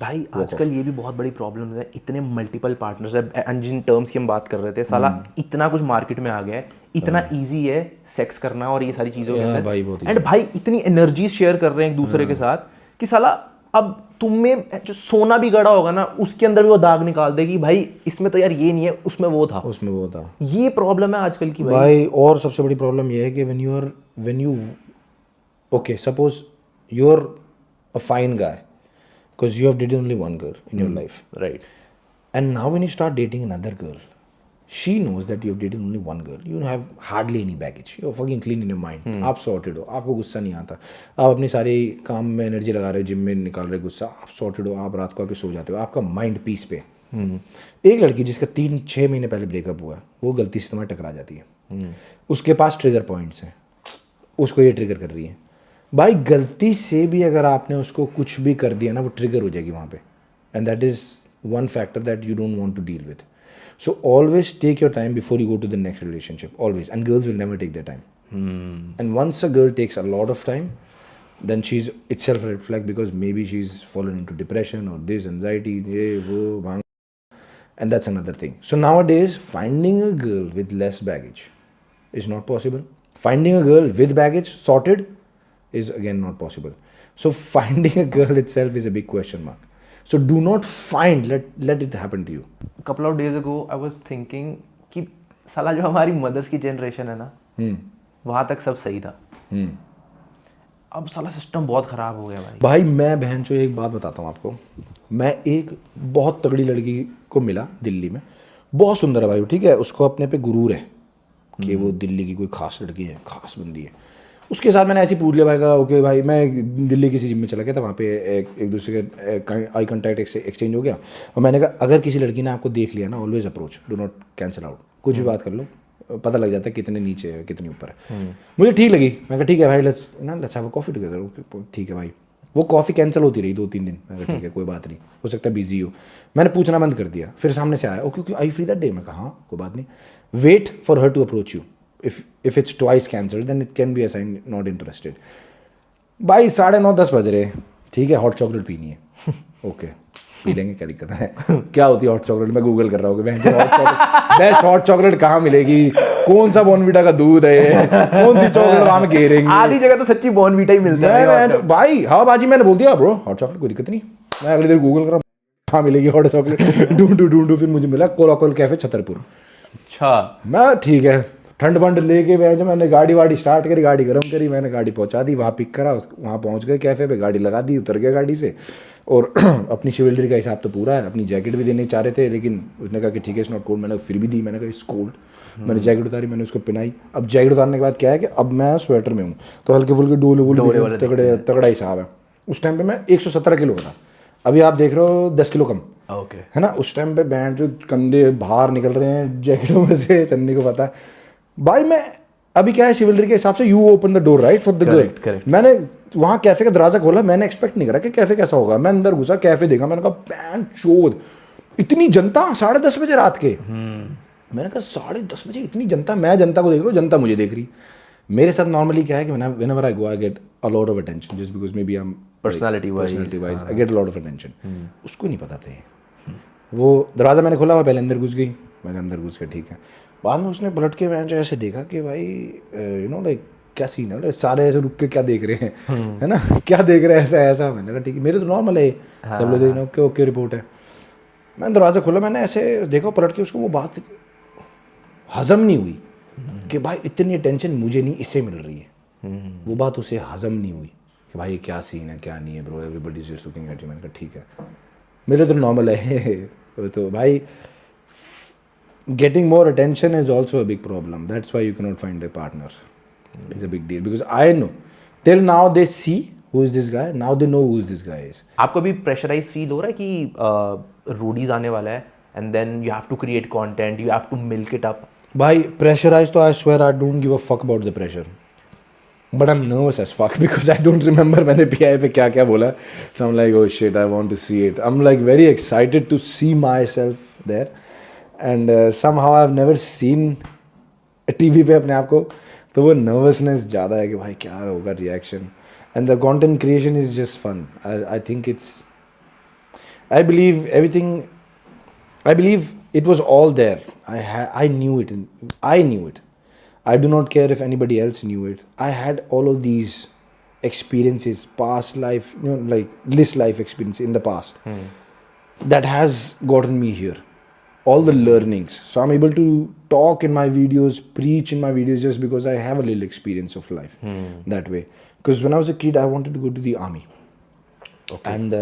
भाई आजकल ये भी बहुत बड़ी प्रॉब्लम है, इतने मल्टीपल पार्टनर्स है, एंड जिन टर्म्स की हम बात कर रहे थे, साला इतना कुछ मार्केट में आ गया है, इतना इजी है सेक्स करना और ये सारी चीज़ों के अंदर, एंड भाई इतनी एनर्जी शेयर कर रहे हैं एक दूसरे के साथ कि साला अब तुम में जो सोना भी गड़ा होगा ना उसके अंदर भी वो दाग निकाल देगी, भाई इसमें तो यार ये नहीं है, उसमें वो था, उसमें वो था। ये प्रॉब्लम है आजकल की भाई। और सबसे बड़ी प्रॉब्लम ये है कि when you okay, suppose you're a fine guy because you have dated only one girl in your life, right, and now when you start dating another girl, she knows that you have dated only one girl, you have hardly any baggage, you're fucking clean in your mind, आप sorted हो, आपको गुस्सा नहीं आता, आप अपनी सारी काम में एनर्जी लगा रहे हो, जिम में निकाल रहे हो गुस्सा, आप sorted हो, आप रात को आके सो जाते हो, आपका माइंड पीस पे, एक लड़की जिसका 3-6 महीने पहले ब्रेकअप हुआ है, वो गलती से तुम्हारे टकरा जाती है, उसके पास ट्रिगर पॉइंट्स हैं, उसको ये ट्रिगर कर रही है। भाई गलती से भी अगर आपने उसको कुछ भी कर दिया ना, वो ट्रिगर हो जाएगी वहाँ पे, and that is one factor that you don't want to deal with. So always take your time before you go to the next relationship, always. And girls will never take their time. And once a girl takes a lot of time, then she's itself a red flag, because maybe she's fallen into depression or this anxiety, and that's another thing. So nowadays, finding a girl with less baggage is not possible. Finding a girl with baggage sorted is again not possible. So finding a girl itself is a big question mark. So do not find, let it happen to you. couple of days ago I was thinking कि साला जो हमारी mother's की generation है ना, वहाँ तक सब सही था। अब साला सिस्टम बहुत खराब हो गया भाई। मैं बहन चो एक बात बताता हूँ आपको। मैं एक बहुत तगड़ी लड़की को मिला दिल्ली में, बहुत सुंदर है भाई, ठीक है, उसको अपने पे गुरूर है कि वो दिल्ली की कोई खास लड़की है, खास बंदी है। उसके साथ मैंने ऐसे ही पूछ लिया भाई का, ओके भाई, मैं दिल्ली किसी जिम में चला गया था, वहाँ पे एक दूसरे के आई कांटेक्ट एक्सचेंज हो गया, और मैंने कहा अगर किसी लड़की ने आपको देख लिया ना, always approach, do not cancel out, कुछ भी बात कर लो, पता लग जाता है कितने नीचे है कितनी ऊपर है। मुझे ठीक लगी, मैं कहा ठीक है भाई, let's have a coffee together. ठीक है भाई, वो कॉफ़ी कैंसिल होती रही 2-3 दिन। मैं कहा ठीक है, कोई बात नहीं, हो सकता है बिजी हो। मैंने पूछना बंद कर दिया, फिर सामने से आया, okay I free that day. मैं कहा हाँ कोई बात नहीं, wait for her to approach you. If it's twice cancelled, then it can be a sign not interested. भाई 9:30-10 बज रहे, ठीक है, हॉट चॉकलेट पीनी है, ओके पी लेंगे, क्या दिक्कत है। क्या होती है हॉट चॉकलेट, मैं गूगल कर रहा हूँ बेस्ट हॉट चॉकलेट कहाँ मिलेगी, कौन सा बॉर्नवीटा का दूध है ये, कौन सी चॉकलेट वहाँ में घेरेंगे। आधी जगह तो सच्ची बॉर्नवीटा ही मिलता है भाई। हाँ बाजी, मैंने बोल दिया ब्रो हॉट चॉकलेट, कोई दिक्कत नहीं। मैं अगली देर गूगल कर रहा हूँ कहाँ मिलेगी हॉट चॉकलेट, ढूंढू, फिर मुझे मिला कोलाकोल कैफे छतरपुर। अच्छा, मैं ठीक है, ठंड फंड लेके मैंने गाड़ी स्टार्ट करी, गाड़ी गर्म करी, मैंने गाड़ी पहुंचा दी, वहाँ पिक करा, वहाँ पहुंच गए कैफ़े पे, गाड़ी लगा दी, उतर गया गाड़ी से, और अपनी शिवलरी का हिसाब तो पूरा है। अपनी जैकेट भी देने चाह रहे थे, लेकिन उसने कहा कि ठीक है इट्स नॉट कोल्ड, मैंने फिर भी दी, मैंने कहा इट्स कोल्ड। मैंने जैकेट उतारी, मैंने उसको पहनाई। अब जैकेट उतारने के बाद क्या है कि अब मैं स्वेटर में हूँ, तो हल्के फुल्के डोले तगड़ा हिसाब है। उस टाइम पर मैं 117 किलो का था, अभी आप देख रहे हो 10 किलो कम, ओके है ना। उस टाइम पे बैंड जो कंधे बाहर निकल रहे हैं जैकेटों में से, सन्नी को पता है भाई। मैं अभी क्या है, शिवलरी के हिसाब से you open the door right for the girl. मैंने वहाँ कैफे का दरवाजा खोला, मैंने एक्सपेक्ट नहीं करा कि कैफे कैसा होगा। मैं अंदर घुसा, कैफे देखा, मैंने कहा पैन चोद, इतनी जनता 10:30 बजे रात के। मैंने कहा 10:30 बजे इतनी जनता, मैं जनता को देख रहा हूँ, जनता मुझे देख रही। मेरे साथ नॉर्मली क्या है कि whenever I go I get a lot of attention just because maybe I'm personality wise I get a lot of attention. उसको नहीं पता थे। वो दरवाज़ा मैंने खोला, मैं पहले अंदर घुस गई, मैं अंदर घुस गया, ठीक है। बाद में उसने पलट के मैं जो ऐसे देखा कि भाई यू नो लाइक क्या सीन है, सारे ऐसे रुक के क्या देख रहे हैं, है ना, क्या देख रहे हैं ऐसा। मैंने कहा ठीक है, मेरे तो नॉर्मल है, सब लोग ओके ओके रिपोर्ट है। मैंने दरवाज़ा खोला, मैंने ऐसे देखा पलट के, उसको वो बात हजम नहीं हुई कि भाई इतनी अटेंशन मुझे नहीं, इससे मिल रही है। वो बात उसे हजम नहीं हुई कि भाई क्या सीन है क्या नहीं है bro, everybody is just looking at you. मैंने कहा ठीक है, मेरे तो नॉर्मल है। तो भाई getting more attention is also a big problem. That's why you cannot find a partner. It's a big deal because I know till now they see who is this guy, now they know who this guy is. आपको भी pressurise feel हो रहा है कि Roadies आने वाला है and then you have to create content, you have to milk it up? भाई pressurized तो I swear I don't give a fuck about the pressure. But I'm nervous as fuck because I don't remember मैंने PI पे क्या क्या बोला. So I'm like oh shit, I want to see it. I'm like very excited to see myself there. And somehow I've never seen TV पे अपने आप को, तो वो nervousness ज़्यादा है कि भाई क्या होगा reaction. And the content creation is just fun. I think it's, I believe everything, I believe it was all there. I knew it. I knew it. I do not care if anybody else knew it. I had all of these experiences, past life, you know, like this life experience in the past that has gotten me here. All the learnings. So I'm able to talk in my videos, preach in my videos just because I have a little experience of life that way. Because when I was a kid, I wanted to go to the army. Okay. And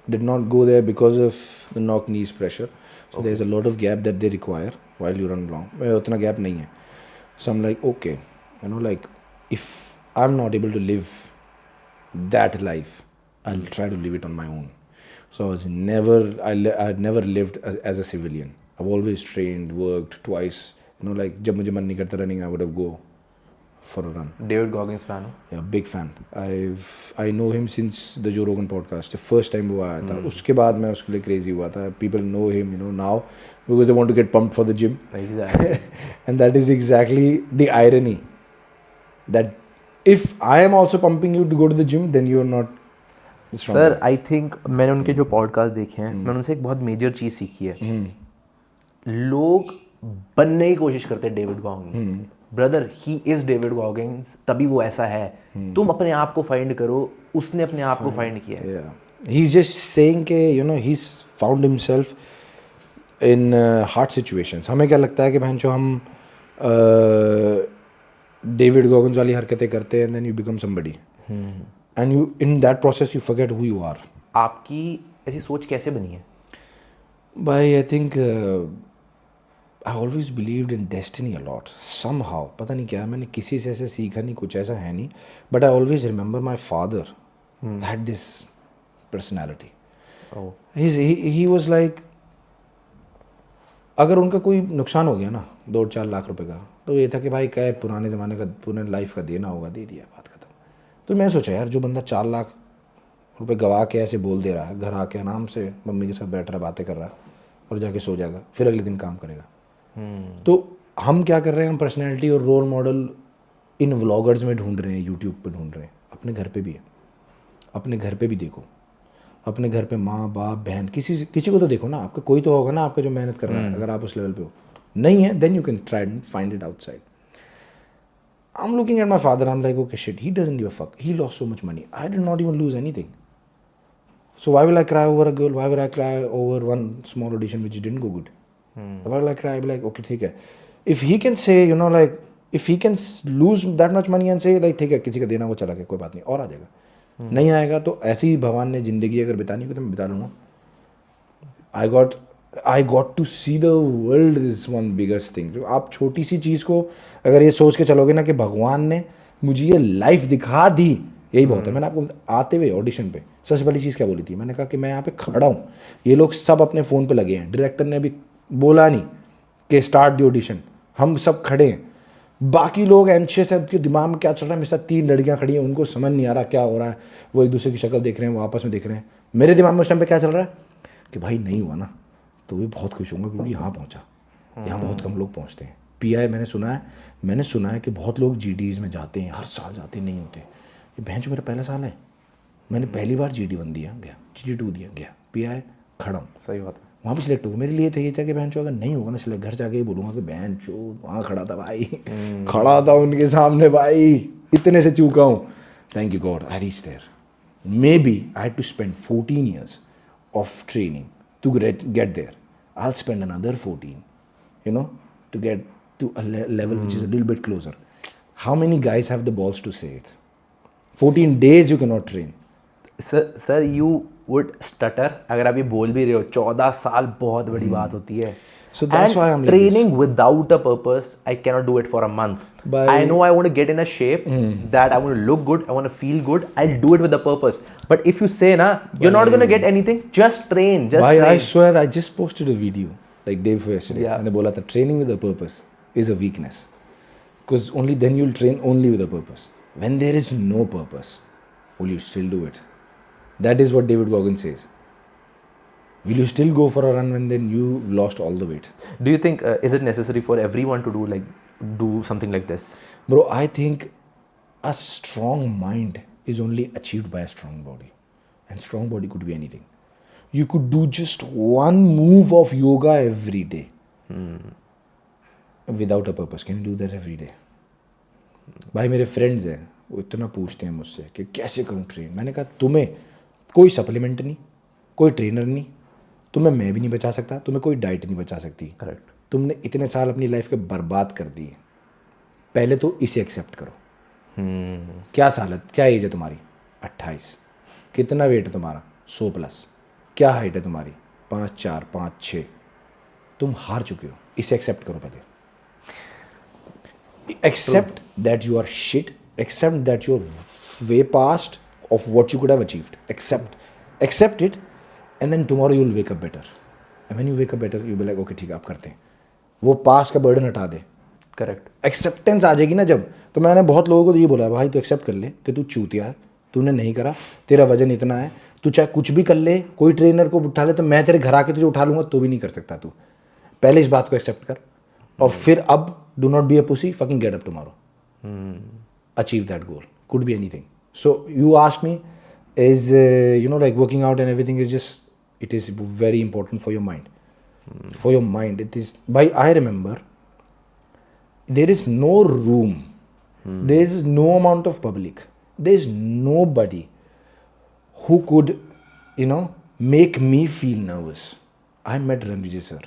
did not go there because of the knock knees pressure. So there's a lot of gap that they require while you run along. Utna gap nahi hai. So I'm like, okay, you know, like if I'm not able to live that life, I'll try to live it on my own. So I'd never lived as a civilian. I've always trained, worked twice. Like जब मुझे मन नहीं करता running, I would have go for a run. David Goggins fan हो? Yeah, big fan. I know him since the Joe Rogan podcast. The first time वो आया था, उसके बाद मैं उसके लिए crazy हुआ था. People know him, now because they want to get pumped for the gym. Exactly. And that is exactly the irony. That if I am also pumping you to go to the gym, then you are not. Sir I think मैंने उनके जो podcast देखे हैं मैंने उनसे एक बहुत major चीज़ सीखी है. लोग बनने की कोशिश करते हैं David Goggins. Brother he is David Goggins, तभी वो ऐसा है. तुम अपने आप को फाइंड करो. उसने अपने आप को फाइंड किया है. ही इज जस्ट सेइंग के he found himself in hard situations. हमें क्या लगता है कि बहन जो हम डेविड गॉगिंस वाली हरकतें करते हैं, and then you become somebody. And you, in that process, you forget who you are. आपकी ऐसी सोच कैसे बनी है? By, I think, I always believed in destiny a lot. Somehow, पता नहीं क्या, मैंने किसी से ऐसे सीखा नहीं, कुछ ऐसा है नहीं. But I always remember my father had this personality. Oh. He was like, अगर उनका कोई नुकसान हो गया ना 2-4 लाख रुपए का, तो ये था कि भाई क्या पुराने ज़माने का, पुराने लाइफ का देना होगा, दे दिया, बात खत्म. तो मैं सोचा यार, जो बंदा 4 लाख रुपए गवा के ऐसे बोल दे रहा है, घर आके आराम से मम्मी के साथ बैठ रहा है, बातें कर रहा है और जाके सो जाएगा, फिर अगले दिन काम करेगा. तो हम क्या कर रहे हैं, हम पर्सनैलिटी और रोल मॉडल इन व्लॉगर्स में ढूंढ रहे हैं, यूट्यूब पे ढूंढ रहे हैं. अपने घर पे भी है. अपने घर पे भी देखो. अपने घर पे माँ बाप बहन किसी को तो देखो ना. आपका कोई तो होगा ना आपका जो मेहनत कर रहा है. अगर आप उस लेवल पे हो, नहीं है, then you can try and find it outside. I'm looking at my father, I'm like, okay, shit, he doesn't give a fuck. He lost so much money. I did not even lose anything. So why will I cry over a girl? Why will I cry over one small audition which didn't go good? Why will I cry? I'll be like, okay, ठीक है. If he can say, like, if he can lose that much money and say, like, ठीक है, किसी का देना वो चला गया, कोई बात नहीं, और आ जाएगा. नहीं आएगा तो ऐसे ही भगवान ने ज़िंदगी अगर बितानी हो तो मैं बिता लूँगा. I got to see the world is one biggest thing. तो आप छोटी सी चीज़ को अगर ये सोच के चलोगे ना कि भगवान ने मुझे ये लाइफ दिखा दी, यही बहुत है. मैंने आपको आते हुए ऑडिशन पे सबसे पहली चीज़ क्या बोली थी, मैंने कहा कि मैं यहाँ पे खड़ा हूँ, ये लोग सब अपने फ़ोन पे लगे हैं, डायरेक्टर ने अभी बोला नहीं कि स्टार्ट दी ऑडिशन, हम सब खड़े हैं, बाकी लोग एंशियस है, उनके दिमाग में क्या चल रहा है. मेरे साथ 3 लड़कियाँ खड़ी हैं, उनको समझ नहीं आ रहा क्या हो रहा है, वो एक दूसरे की शक्ल देख रहे हैं, वो आपस में देख रहे हैं. मेरे दिमाग में उस टाइम पे क्या चल रहा है कि भाई नहीं हुआ ना तो भी बहुत खुश होंगे क्योंकि यहाँ पहुँचा. यहाँ बहुत कम लोग पहुँचते हैं. PI मैंने सुना है कि बहुत लोग GDs में जाते हैं, हर साल जाते नहीं होते. ये बहन जो मेरा पहला साल है, मैंने पहली बार GD1 दिया, गया, GD2 दिया, गया, PI खड़ा हूँ. सही बात है. वहाँ पे सिलेक्ट होगा. मेरे लिए तो ये था कि बहन चो अगर नहीं होगा ना सिलेक्ट, घर जाके ही बोलूँगा कि बहन चो वहाँ खड़ा था भाई, खड़ा था उनके सामने भाई, इतने से चूका हूँ. Thank you God I reach there. Maybe I had to spend 14 years of training to get there. I'll spend another 14, to get to a level which is a little bit closer. How many guys have the balls to say it? 14 days you cannot train. Sir, you would stutter. अगर आप ये बोल भी रहे हो, 14 साल बहुत बड़ी बात होती है. So that's and why I'm like training without a purpose. I cannot do it for a month. I know I want to get in a shape that I want to look good. I want to feel good. I'll do it with a purpose. But if you say na, you're not going to get anything. Just train. Just train. I swear, I just posted a video like day before yesterday. Yeah. And I बोला था training with a purpose is a weakness. Because only then you'll train only with a purpose. When there is no purpose, will you still do it? That is what David Goggins says. Will you still go for a run when then you've lost all the weight? Do you think is it necessary for everyone to do something like this? Bro, I think a strong mind is only achieved by a strong body. And strong body could be anything. You could do just one move of yoga every day. Without a purpose. Can you do that every day? भाई मेरे friends हैं, वो इतना पूछते हैं मुझसे कि कैसे करूँ ट्रेन. मैंने कहा तुम्हें कोई सप्लीमेंट नहीं, कोई ट्रेनर नहीं, तुम्हें मैं भी नहीं बचा सकता, तुम्हें कोई डाइट नहीं बचा सकती. करेक्ट. तुमने इतने साल अपनी लाइफ के बर्बाद कर दिए. पहले तो इसे एक्सेप्ट करो. क्या साल है, क्या एज है तुम्हारी? 28. कितना वेट है तुम्हारा? 100+. क्या हाइट है तुम्हारी? 5'4", 5'6". तुम हार चुके हो. इसे एक्सेप्ट करो पहले. Accept that you are shit. Accept that you're way past of what you could have achieved. Accept it, and then tomorrow you'll wake up better. And when you wake up better, you'll be like, okay ठीक है आप करते हैं. वो past का burden हटा दे. Correct. Acceptance आ जाएगी ना जब, तो मैंने बहुत लोगों को तो ये बोला है, भाई तू एक्सेप्ट कर ले कि तू चूतिया है, तूने नहीं करा, तेरा वजन इतना है, तू चाहे कुछ भी कर ले, कोई ट्रेनर को उठा ले, तो मैं तेरे घर आके तुझे उठा लूँगा तो भी नहीं कर सकता तू. पहले इस बात को एक्सेप्ट कर, और फिर अब do not be a pussy, fucking get up tomorrow, achieve that goal, could be anything. So you ask me, is like working out and everything is just, it is very important for your mind. For your mind, it is. I remember, there is no room, there is no amount of public, there is nobody who could make me feel nervous. I met Ranvijay sir.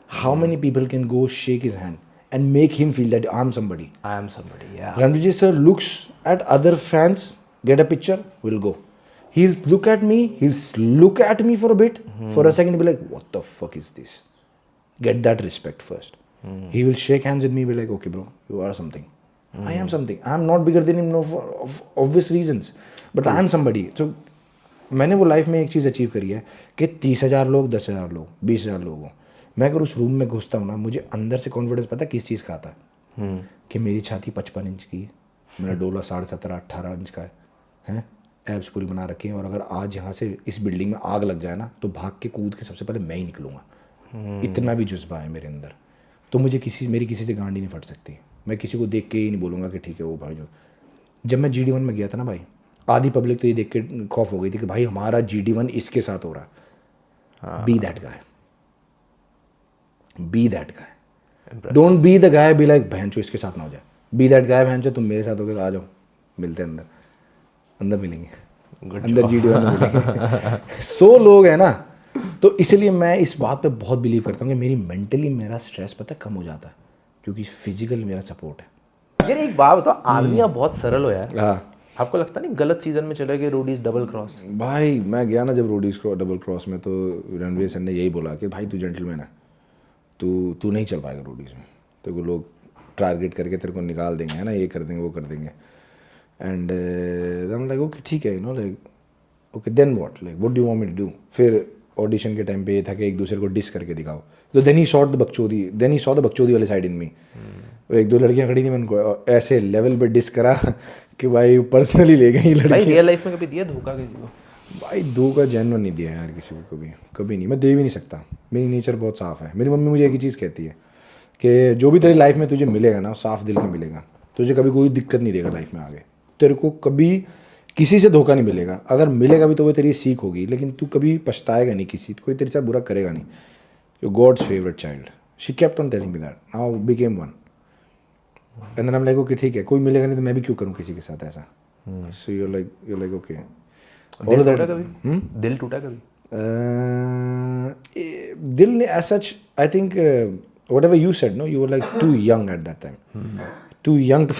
How many people can go shake his hand and make him feel that I am somebody? Yeah. Ranvijay sir looks at other fans, get a picture, will go. He'll look at me, for a bit, for a second, be like, what the fuck is this? Get that respect first. He will shake hands with me, be like, okay bro, you are something. I am something. I am not bigger than him, no, for of obvious reasons. But I am somebody. So, मैंने वो life में एक चीज़ achieve करी है कि 30,000 लोग, 10,000 लोग, 20,000 लोग हों, मैं अगर उस रूम में घुसता हूँ ना, मुझे अंदर से कॉन्फिडेंस पता किस चीज़ का आता है, कि मेरी छाती 55 इंच की है, मेरा डोला 17.5, 18 इंच का है, एब्स पूरी बना रखी हैं, और अगर आज यहाँ से इस बिल्डिंग में आग लग जाए ना, तो भाग के कूद के सबसे पहले मैं ही निकलूँगा. इतना भी जुज्बा है मेरे अंदर. तो मुझे मेरी किसी से गांड ही नहीं फट सकती. मैं किसी को देख के ही नहीं बोलूँगा कि ठीक है वो भाई. जब मैं GD1 में गया था ना भाई, आधी पब्लिक तो ये देख के खौफ हो गई थी कि भाई हमारा GD1 इसके साथ हो रहा. Be that guy, be that guy. Don't be the guy, be like भैंचो इसके साथ ना हो जाए. बी दैट गाय, भैंचो तुम मेरे साथ हो गए, आ जाओ मिलते हैं अंदर मिलेंगे, अंदर GD1 में मिलेंगे. 100 लोग हैं ना, तो इसलिए मैं इस बात पे बहुत बिलीव करता हूँ कि मेरी मेंटली मेरा स्ट्रेस पता कम हो जाता है, क्योंकि फिजिकल मेरा सपोर्ट है. यार एक बात बताओ, आदमी आप बहुत सरल हो यार. हाँ. आपको लगता नहीं गलत सीजन में चले गए रोडीज डबल क्रॉस? भाई मैं गया ना जब रोडीज डबल क्रॉस में, तो रणवीर सर ने यही बोला कि भाई तू जेंटलमैन है, तू नहीं चल पाएगा रोडीज में, तेरे को लोग टारगेट करके तेरे को निकाल देंगे, है ना, ये कर देंगे वो कर देंगे. And I am like okay ठीक है, like okay then what, like what do you want me to do. फिर ऑडिशन के टाइम पे ये था कि एक दूसरे को डिस करके दिखाओ. तो देन ही सॉ द बकचोदी वाले साइड इन मी. एक दो लड़कियां खड़ी थी, मैंने उनको ऐसे लेवल पे डिस करा कि भाई पर्सनली ले गई लड़की. भाई रियल लाइफ में कभी दिया धोखा किसी को? भाई धोखा जेन्युइन नहीं दिया यार किसी को, कभी नहीं. मैं दे भी नहीं सकता, मेरी नेचर बहुत साफ़ है. मेरी मम्मी मुझे एक ही चीज़ कहती है कि जो भी तेरी लाइफ में तुझे मिलेगा ना, साफ दिल का मिलेगा. तुझे कभी कोई दिक्कत नहीं देगा लाइफ में आगे. तेरे को कभी किसी से धोखा नहीं मिलेगा. अगर मिलेगा भी तो वो तेरी सीख होगी, लेकिन तू कभी पछताएगा नहीं, कोई तेरे साथ बुरा करेगा नहीं. You God's favourite child. She kept on telling me that, now became one. And then I am like okay ठीक है, कोई मिलेगा नहीं तो मैं भी क्यों करूँ किसी के साथ ऐसा. So you like okay. दिल टूटा कभी? दिल ने as such, I think whatever you said, no, you were like too young at that time, too young too.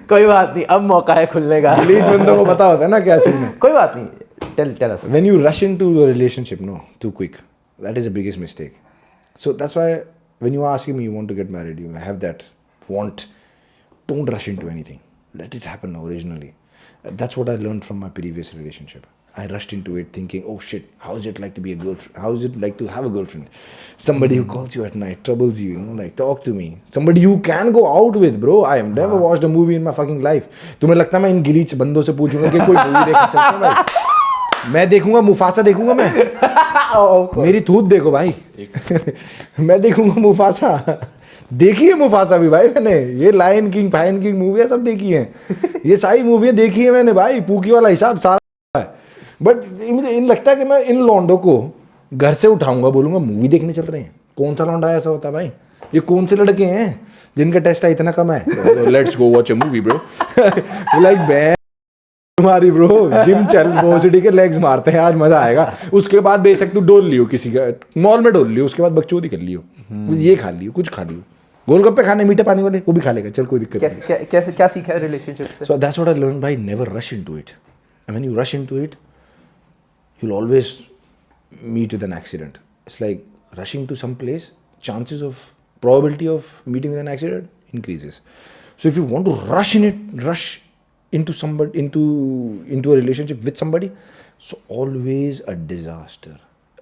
कोई बात नहीं, अब मौका है खुलने का. प्लीज बंदों को पता होता है ना क्या सीन है. कोई बात नहीं, tell us. When you rush into a relationship, no, too quick, that is the biggest mistake. So that's why when you ask me, you want to get married, you have that want. Don't rush into anything. Let it happen originally. That's what I learned from my previous relationship. I rushed into it thinking, oh shit, how is it like to be a girlfriend? How is it like to have a girlfriend? Somebody who calls you at night, troubles you, like talk to me. Somebody you can go out with, bro. I have never watched a movie in my fucking life. तुम्हें लगता है मैं इन गिलीच बंदों से पूछूंगा कि कोई movie देखने चलते हैं भाई? मैं देखूंगा मुफासा देखूंगा मैं. मेरी थूत देखो भाई. मैं देखूंगा मुफासा. देखी है मुफासा भी भाई मैंने. ये लायन किंग फाइन किंग मूवियाँ सब देखी हैं. ये सारी मूवियाँ देखी है मैंने भाई. पूकी वाला हिसाब सारा. बट मुझे इन लगता है कि मैं इन लौंडों को घर से उठाऊंगा, बोलूंगा मूवी देखने चल रहे हैं. कौन सा लौंडा ऐसा होता है भाई? ये कौन से लड़के हैं जिनका टेस्ट इतना कम है? Let's go watch a movie bro. Like ban तुम्हारी ब्रो, जिम चल, सिटी के लेग्स मारते हैं, आज मजा आएगा. उसके बाद बेशक तू डोल लियो, किसी का मॉल में डोल लियो, उसके बाद बकचोदी कर लियो, ये खा लियो, कुछ खा लियो, गोलगप्पे खाने मीठे पानी वाले वो भी खा लेगा, चल कोई दिक्कत नहीं. कैसे क्या सीखा है रिलेशनशिप से? So that's what I learn भाई. Never rush into it. And when you rush into it, you'll always meet with an accident. It's like rushing to some place, probability of meeting with an accident increases. So if you want to rush into somebody, into a relationship with somebody, so always a disaster.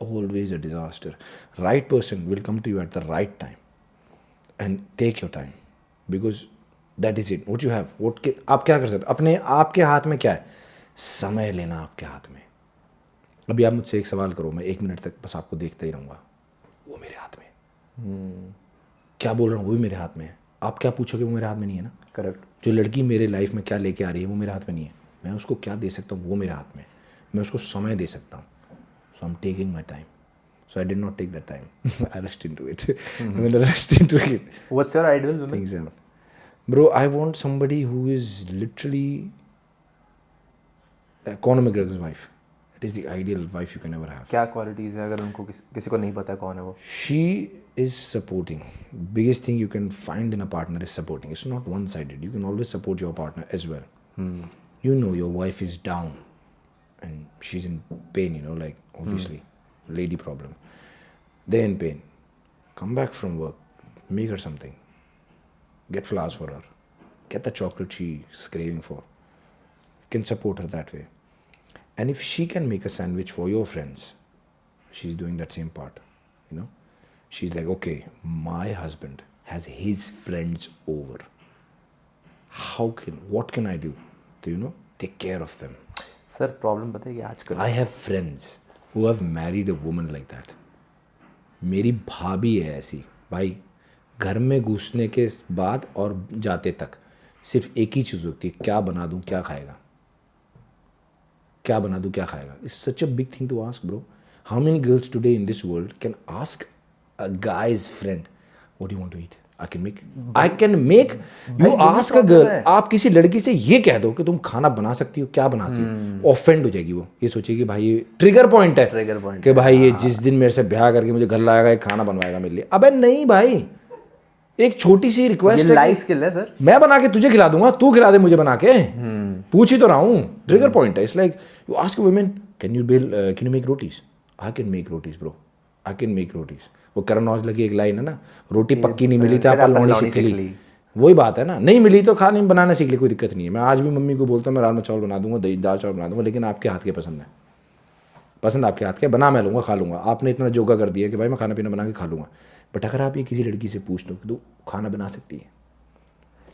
Always a disaster. Right person will come to you at the right time, and take your time, because that is it. What you have, आप क्या कर सकते हो? अपने आपके हाथ में क्या है? समय लेना आपके हाथ में. अभी आप मुझसे एक सवाल करो, मैं 1 मिनट तक बस आपको देखता ही रहूँगा. वो मेरे हाथ में है. क्या बोल रहा हूँ वो भी मेरे हाथ में है. आप क्या पूछोगे वो मेरे हाथ में नहीं है ना. करेक्ट. जो लड़की मेरे लाइफ में क्या लेके आ रही है वो मेरे हाथ में नहीं है. मैं उसको क्या दे सकता हूँ वो मेरे हाथ में है. मैं उसको समय दे सकता हूँ. So I am taking my time. So I did not take that time. I rushed into it. I mean, I rushed into it. What's your ideal woman? Things happen. Bro, I want somebody who is literally Conor McGregor's wife. That is the ideal wife you can ever have. क्या qualities है अगर उनको किसी को नहीं पता कौन है वो? She is supporting. Biggest thing you can find in a partner is supporting. It's not one-sided. You can always support your partner as well. You know your wife is down and she's in pain, you know, like obviously lady problem. They're in pain. Come back from work. Make her something. Get flowers for her. Get the chocolate she's craving for. You can support her that way. And if she can make a sandwich for your friends, she's doing that same part. You know? She's like, okay, my husband has his friends over. What can I do to, you know, take care of them? Sir, problem पता है क्या आजकल? I have friends who have married a woman like that. मेरी भाभी है ऐसी. भाई घर में घुसने के बाद और जाते तक सिर्फ एक ही चीज़ होती है, क्या बना दूँ क्या खाएगा. क्या बना दूँ क्या खाएगा. It's such a big thing to ask, bro. How many girls today in this world can ask a guy's friend, what do you want to eat? I can make. You ask a girl, आप किसी लड़की से ये कह दो कि तुम खाना बना सकती हो, क्या बनाती हो, ऑफेंड हो जाएगी वो. ये सोचेगी भाई ये ट्रिगर पॉइंट है कि भाई ये जिस दिन मेरे से ब्याह करके मुझे घर लाएगा ये खाना बनवाएगा मेरे लिए. अबे नहीं भाई, एक छोटी सी रिक्वेस्ट है. लाइफ स्किल है सर. मैं बना के तुझे खिला दूंगा, तू खिला दे मुझे बना के. पूछ ही तो रहा हूँ. ट्रिगर पॉइंट है. It's like you ask women, can you make rotis? I can make rotis bro. I can make rotis. वो करण औजला की एक लाइन है ना, रोटी पक्की नहीं मिली तो आप लौंडी सीख ली. वही बात है ना, नहीं मिली तो खाने बनाना सीख ली, कोई दिक्कत नहीं है. मैं आज भी मम्मी को बोलता हूँ मैं राजमा चावल बना दूंगा, दही दाल चावल बना दूंगा, लेकिन आपके हाथ के पसंद है. पसंद आपके हाथ के, बना मैं लूँगा खा लूँगा. आपने इतना जोगा कर दिया कि भाई मैं खाना पीना बना के खा लूँगा. बट अगर आप ये किसी लड़की से पूछ लो कि तू खाना बना सकती है,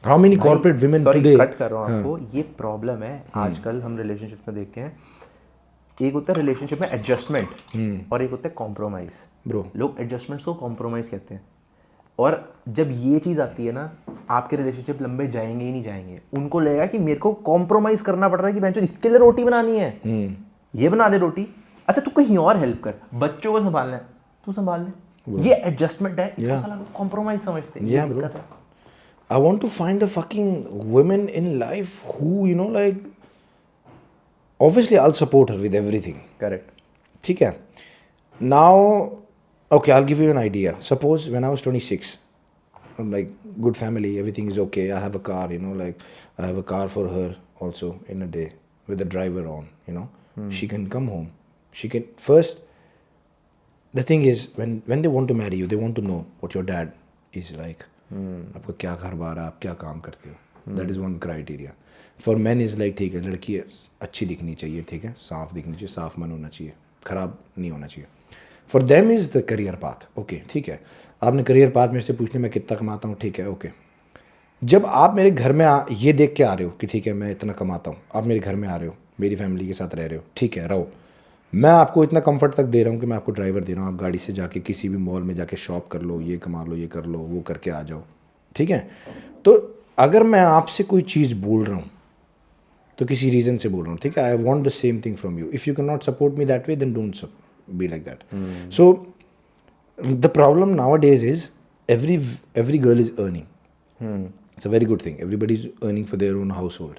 how many corporate women today. Cut कर रहा हूँ आपको. ये प्रॉब्लम है आजकल हम रिलेशनशिप में देखते हैं. एक होता है रिलेशनशिप में एडजस्टमेंट और एक होता है कॉम्प्रोमाइज. ब्रो लोग एडजस्टमेंट्स को कॉम्प्रोमाइज कहते हैं. और जब ये चीज़ आती है ना, आपके रिलेशनशिप लंबे जाएंगे ही नहीं जाएंगे. उनको लगेगा कि मेरे को कॉम्प्रोमाइज करना पड़ रहा है कि बहन इसके लिए रोटी बनानी है, ये बना दे रोटी. अच्छा तू कहीं और हेल्प कर, बच्चों को संभालना है तू संभाल ले. ये एडजस्टमेंट है, इसको साला कॉम्प्रोमाइज समझते हैं. Yeah, bro. I want to find a fucking women in life who, you know, like, obviously I'll support her with everything. Correct. ठीक है. Now, okay, I'll give you an idea. Suppose when I was 26, I'm like, good family, everything is okay. I have a car, you know, like, I have a car for her also in a day with a driver on, you know. She can come home. She can, first, the thing is, when they want to marry you, they want to know what your dad is like. आपका क्या घर बार है, आप क्या काम करते हो. That is one criteria. For man is like, ठीक है लड़की अच्छी दिखनी चाहिए, ठीक है साफ दिखनी चाहिए, साफ मन होना चाहिए, ख़राब नहीं होना चाहिए. For them is the career path. Okay ठीक है, आपने करियर पाथ मेरे से पूछ लिया मैं कितना कमाता हूँ, ठीक है ओके. जब आप मेरे घर में ये देख के आ रहे हो कि ठीक है मैं इतना कमाता हूँ, आप मेरे घर में आ रहे हो, मेरी फैमिली के साथ रह रहे हो, ठीक है रहो. मैं आपको इतना कंफर्ट तक दे रहा हूँ कि मैं आपको ड्राइवर दे रहा हूँ, आप गाड़ी से जाके किसी भी मॉल में जाके शॉप कर लो, ये कमा लो, ये कर लो, वो करके आ जाओ, ठीक है. तो अगर मैं आपसे कोई चीज़ बोल रहा हूँ तो किसी रीज़न से बोल रहा हूँ, ठीक है. I want the same thing from you. If you can not support me that way then don't be like that. So the problem nowadays is every girl is earning. It's a very good thing. Everybody is earning for their own household.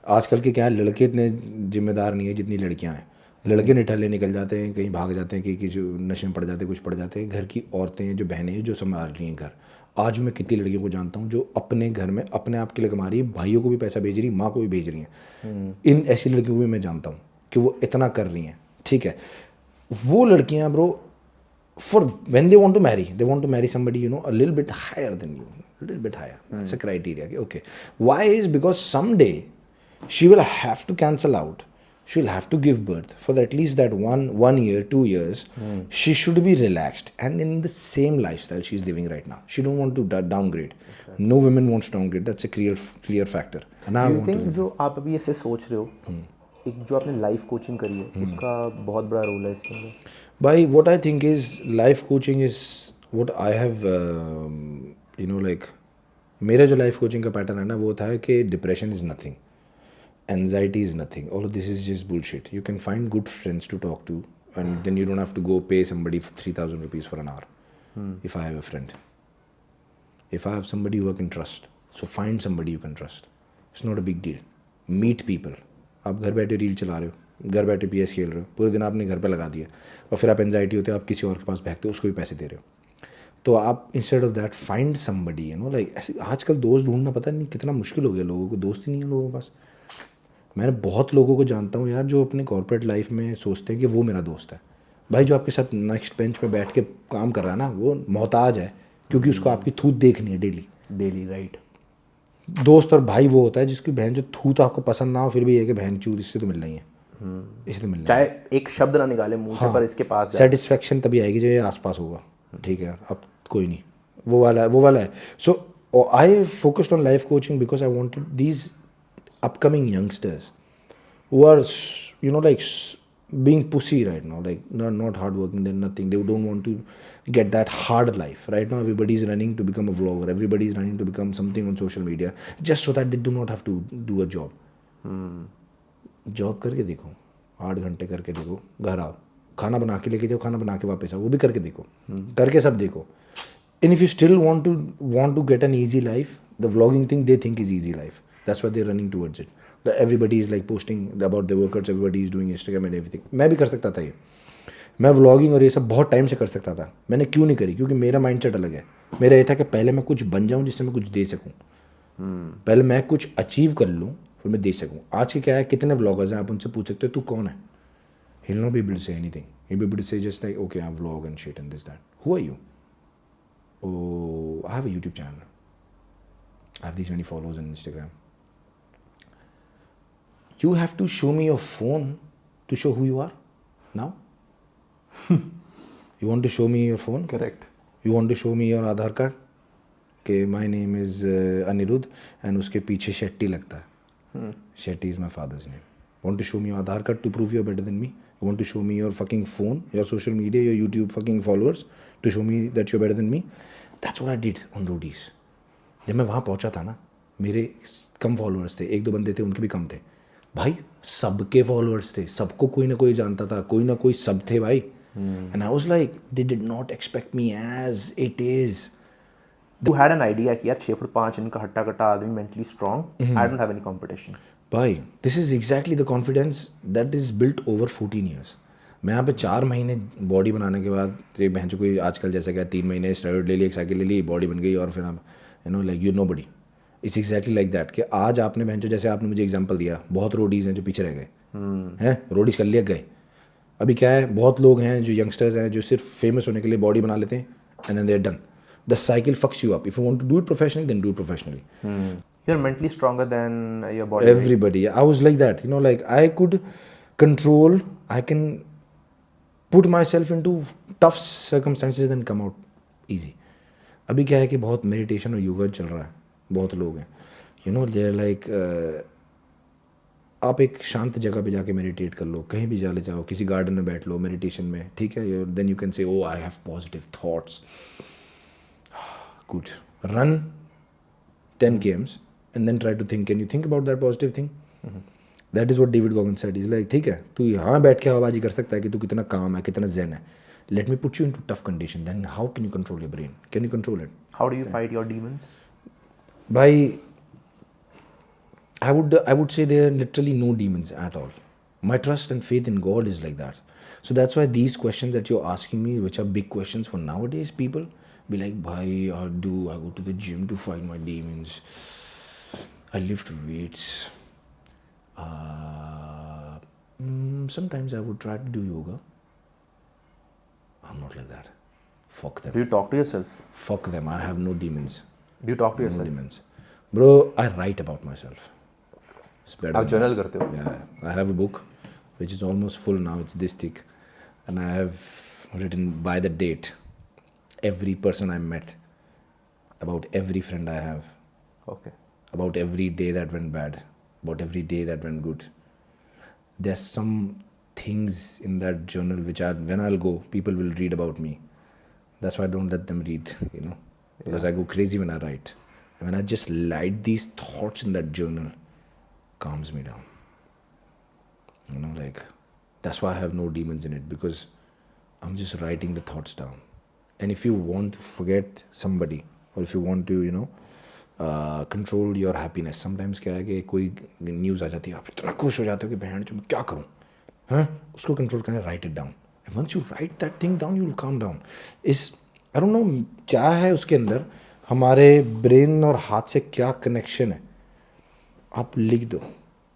आजकल के क्या है, लड़के इतने जिम्मेदार नहीं है जितनी लड़कियां हैं. लड़के निठल्ले निकल जाते हैं, कहीं भाग जाते हैं, कि जो नशे में पड़ जाते हैं, कुछ पड़ जाते हैं. घर की औरतें हैं, जो बहनें हैं, जो संभाल रही हैं घर. आज मैं कितनी लड़कियों को जानता हूँ जो अपने घर में अपने आप के लिए कमा रही है, भाइयों को भी पैसा भेज रही है, माँ को भी भेज रही हैं. इन ऐसी लड़कियों को भी मैं जानता हूँ कि वो इतना कर रही हैं, ठीक है. वो लड़कियाँ bro, for when they want to marry somebody, you know, a little bit higher than you, a little bit higher. That's a criteria. Okay, why is because someday she will have to cancel out. She'll have to give birth for at least that 1 year, 2 years. She should be relaxed and in the same lifestyle she's living right now. She don't want to downgrade. No women wants to downgrade. That's a clear factor. And I Do you want to think live. जो आप अभी ऐसे सोच रहे हो, एक जो आपने लाइफ कोचिंग करी है, उसका बहुत बड़ा रोल है इसके अंदर? By what I think is life coaching is what I have, like मेरा जो life coaching का pattern है ना वो था कि depression is nothing, anxiety is nothing, all of this is just bullshit. You can find good friends to talk to and then you don't have to go pay somebody 3,000 rupees for an hour. If I have a friend, if I have somebody who I can trust, so find somebody you can trust. It's not a big deal. Meet people. आप घर बैठे reel चला रहे हो, घर बैठे PS खेल रहे हो, पूरे दिन आपने घर पे लगा दिया और फिर आप एंजाइटी होते हो, आप किसी और के पास भागते हो, उसको भी पैसे दे रहे हो. तो आप instead of that find somebody, like ऐसे आजकल दोस्त ढूंढना पता नहीं कितना मुश्किल हो गया. लोगों को दोस्त ही नहीं है लोगों के पास. मैंने बहुत लोगों को जानता हूँ यार जो अपने कॉर्पोरेट लाइफ में सोचते हैं कि वो मेरा दोस्त है. भाई जो आपके साथ नेक्स्ट बेंच पे बैठ के काम कर रहा है ना वो मोहताज है क्योंकि उसको आपकी थूत देखनी है डेली. राइट. दोस्त और भाई वो होता है जिसकी बहन जो थूत आपको पसंद ना हो फिर भी ये कि बहन चूत इससे तो मिल रही है, इससे तो मिल रही है. चाहे एक शब्द ना निकाले मुंह से, पर इसके पास जाए. सेटिस्फेक्शन तभी आएगी जब ये आसपास होगा. ठीक है यार, अब कोई नहीं, वो वाला है. So I focused on life coaching because I wanted these upcoming youngsters who are like being pussy right now, like not hardworking, they're nothing, they don't want to get that hard life. Right now everybody is running to become a vlogger, everybody is running to become something on social media just so that they do not have to do a job. Job करके देखो, 8 घंटे करके देखो, घर आओ, खाना बना के लेके जाओ, खाना बना के वापस आओ, वो भी करके देखो, करके सब देखो. And if you still want to get an easy life, the vlogging thing they think is easy life. That's why they're running towards it. Everybody is like posting about their workouts, everybody is doing Instagram and everything. मैं भी कर सकता था ये, मैं vlogging और ये सब बहुत टाइम से कर सकता था. मैंने क्यों नहीं करी? क्योंकि मेरा माइंडसेट अलग है. मेरा ये था कि पहले मैं कुछ बन जाऊँ जिससे मैं कुछ दे सकूँ, पहले मैं कुछ अचीव कर लूँ फिर मैं दे सकूँ. आज के क्या है, कितने व्लॉगर्स हैं, आप उनसे पूछ सकते हो तू कौन है, he'll not be able to say anything. He'll be able to say just like okay I vlog and shit and this that. Who are you? Oh, I have a YouTube channel, I have these many followers on Instagram. You have to show me your phone to show who you are now. You want to show me your phone? Correct. You want to show me your Aadhaar card? Okay, my name is Anirudh and उसके पीछे शेट्टी लगता है. Shetty is my father's name. Want to show me your Aadhaar card to prove you're better than me? You want to show me your fucking phone, your social media, your YouTube fucking followers to show me that you're better than me? That's what I did on roadies. जब मैं वहाँ पहुँचा था ना, मेरे कम followers थे, 1-2 बंदे थे, उनके भी कम थे. भाई सबके फॉलोअर्स थे, सबको कोई ना कोई जानता था, कोई ना कोई सब थे भाई. And I was like they did not expect me as it is. You had an idea कि यार 6 फुट 5 इनका हट्टा कट्टा आदमी, mentally strong, I don't have any competition. भाई this is exactly the confidence that is built over 14 years. मैं यहाँ पे 4 महीने बॉडी बनाने के बाद, ये बहन जो कोई आजकल जैसा क्या 3 महीने स्टेरॉइड ले ली, एक साइकिल ले ली, बॉडी बन गई और फिर आप like you nobody. It's exactly like that कि आज आपने बहन जैसे आपने मुझे एग्जांपल दिया, बहुत रोडीज़ हैं जो पीछे रह गए हैं, रोडीज़ कर लिया गए. अभी क्या है, बहुत लोग हैं जो यंगस्टर्स हैं जो सिर्फ फेमस होने के लिए बॉडी बना लेते हैं and then they are done. The cycle fucks you up. If you want to do it professionally then do it professionally. You're mentally stronger than your body. Everybody. I was like that, like I could control, I can put myself into tough circumstances and come out easy. अभी क्या है कि बहुत meditation और योगा चल रहा है, बहुत लोग हैं they're like आप एक शांत जगह पे जाके मेडिटेट कर लो, कहीं भी चले जाओ, किसी गार्डन में बैठ लो मेडिटेशन में, ठीक है. Then you can say oh I have positive thoughts. Good. Run 10 kms and then try to think, can you think about that positive thing? That is what David Goggins said. He's like, ठीक है, तू यहाँ बैठ के हवाबाजी कर सकता है कि तू कितना काम है, कितना zen है. Let me put you into tough condition. Then how can you control your brain? Can you control it? How do you fight your demons? By, I would say there are literally no demons at all. My trust and faith in God is like that. So that's why these questions that you're asking me, which are big questions for nowadays people, be like, bhai, I go to the gym to fight my demons. I lift weights. Sometimes I would try to do yoga. I'm not like that. Fuck them. Do you talk to yourself? Fuck them. I have no demons. Do you talk to yourself? No demons. Bro, I write about myself. It's better आप than journal that. करते हो? Yeah, I have a book which is almost full now. It's this thick, and I have written by the date every person I met, about every friend I have, okay about every day that went bad, about every day that went good. There's some things in that journal which are, when I'll go, people will read about me. That's why I don't let them read, because I go crazy when I write. And when I just light these thoughts in that journal, calms me down. Like, that's why I have no demons in it, because I'm just writing the thoughts down. And if you want to forget somebody, or if you want to, control your happiness, sometimes क्या है कि कोई news आ जाती है, आप इतना खुश हो जाते हो कि बहन जो मैं क्या करूँ, हाँ, उसको कंट्रोल करना, right it down. And once you write that thing down, you will calm down. I don't know क्या है उसके अंदर, हमारे ब्रेन और हाथ से क्या कनेक्शन है, आप लिख दो.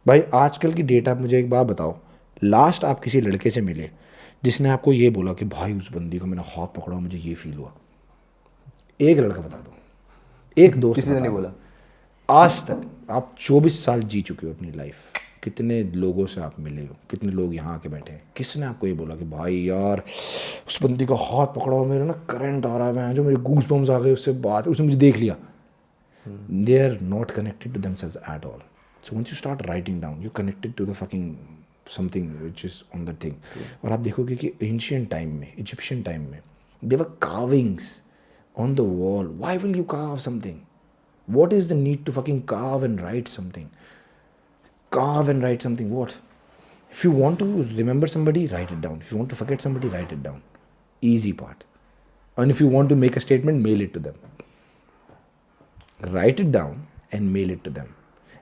भाई आजकल की डेट, आप मुझे एक बात बताओ, लास्ट आप किसी लड़के से मिले जिसने आपको ये बोला कि भाई उस बंदी को मैंने हाथ पकड़ा, मुझे ये फील हुआ, एक लड़का बता दो, एक दोस्त किसी ने बता नहीं दो. बोला? आज तक आप 24 साल जी चुके हो अपनी लाइफ, कितने लोगों से आप मिले हो, कितने लोग यहाँ के बैठे हैं, किसने आपको ये बोला कि भाई यार उस बंदी का हाथ पकड़ा हो, मेरा ना करंट आ रहा है, जो मेरे गूज बम्स आ गए उससे बात, उसने मुझे देख लिया. They are not connected to themselves at all. So once you start writing down, you're connected to the fucking something which is on the thing. और आप देखोगे कि ancient time में, Egyptian time में, there were carvings on the wall. Why will you carve something? What is the need to fucking carve and write something? Carve and write something, what? If you want to remember somebody, write it down. If you want to forget somebody, write it down. Easy part. And if you want to make a statement, mail it to them. Write it down and mail it to them.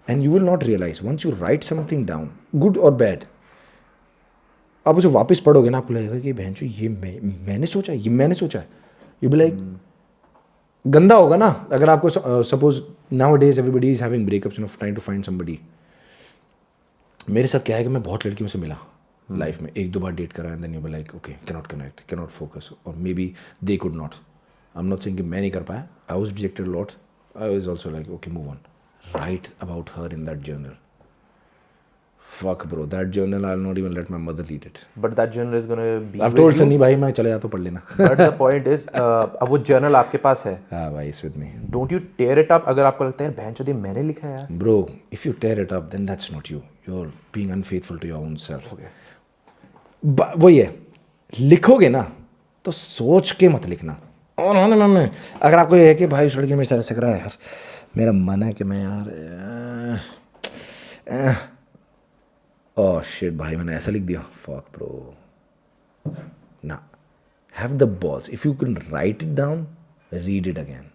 And you will not realize, once you write something down, good or bad, आप उसे वापस पढ़ोगे ना, आपको लगेगा कि बहन चो ये मैंने सोचा है, ये मैंने सोचा है. यू बी लाइक, गंदा होगा ना. अगर आपको suppose nowadays everybody is having breakups, trying to find somebody. मेरे साथ क्या है कि मैं बहुत लड़कियों से मिला लाइफ में, एक दो बार डेट करा, and then you be like okay, cannot connect, cannot focus, और maybe they could not. I am not saying कि मैं नहीं कर पाया, I was rejected lot, I was also like okay, move on, write about her in that journal. Fuck bro, that journal I'll not even let my mother read it. But that journal is gonna be I've with told you. Sunny भाई मैं चले जाता हूँ, पढ़ लेना. But the point is, अब वो journal आपके पास है. हाँ भाई, it's with me. Don't you tear it up अगर आपको लगता है बहन चोद ये मैंने लिखा है यार. Bro, if you tear it up, then that's not you. You're being unfaithful to your own self. Okay. वही है, लिखोगे ना तो सोच के मत लिखना. और मैं अगर आपको ये है कि भाई उस लड़की मेरे साथ ऐसे करा है यार, मेरा मन है कि मैं यार ओह शिट भाई मैंने ऐसा लिख दिया, फक ब्रो, ना. Have the balls, if you can write it down, read it again.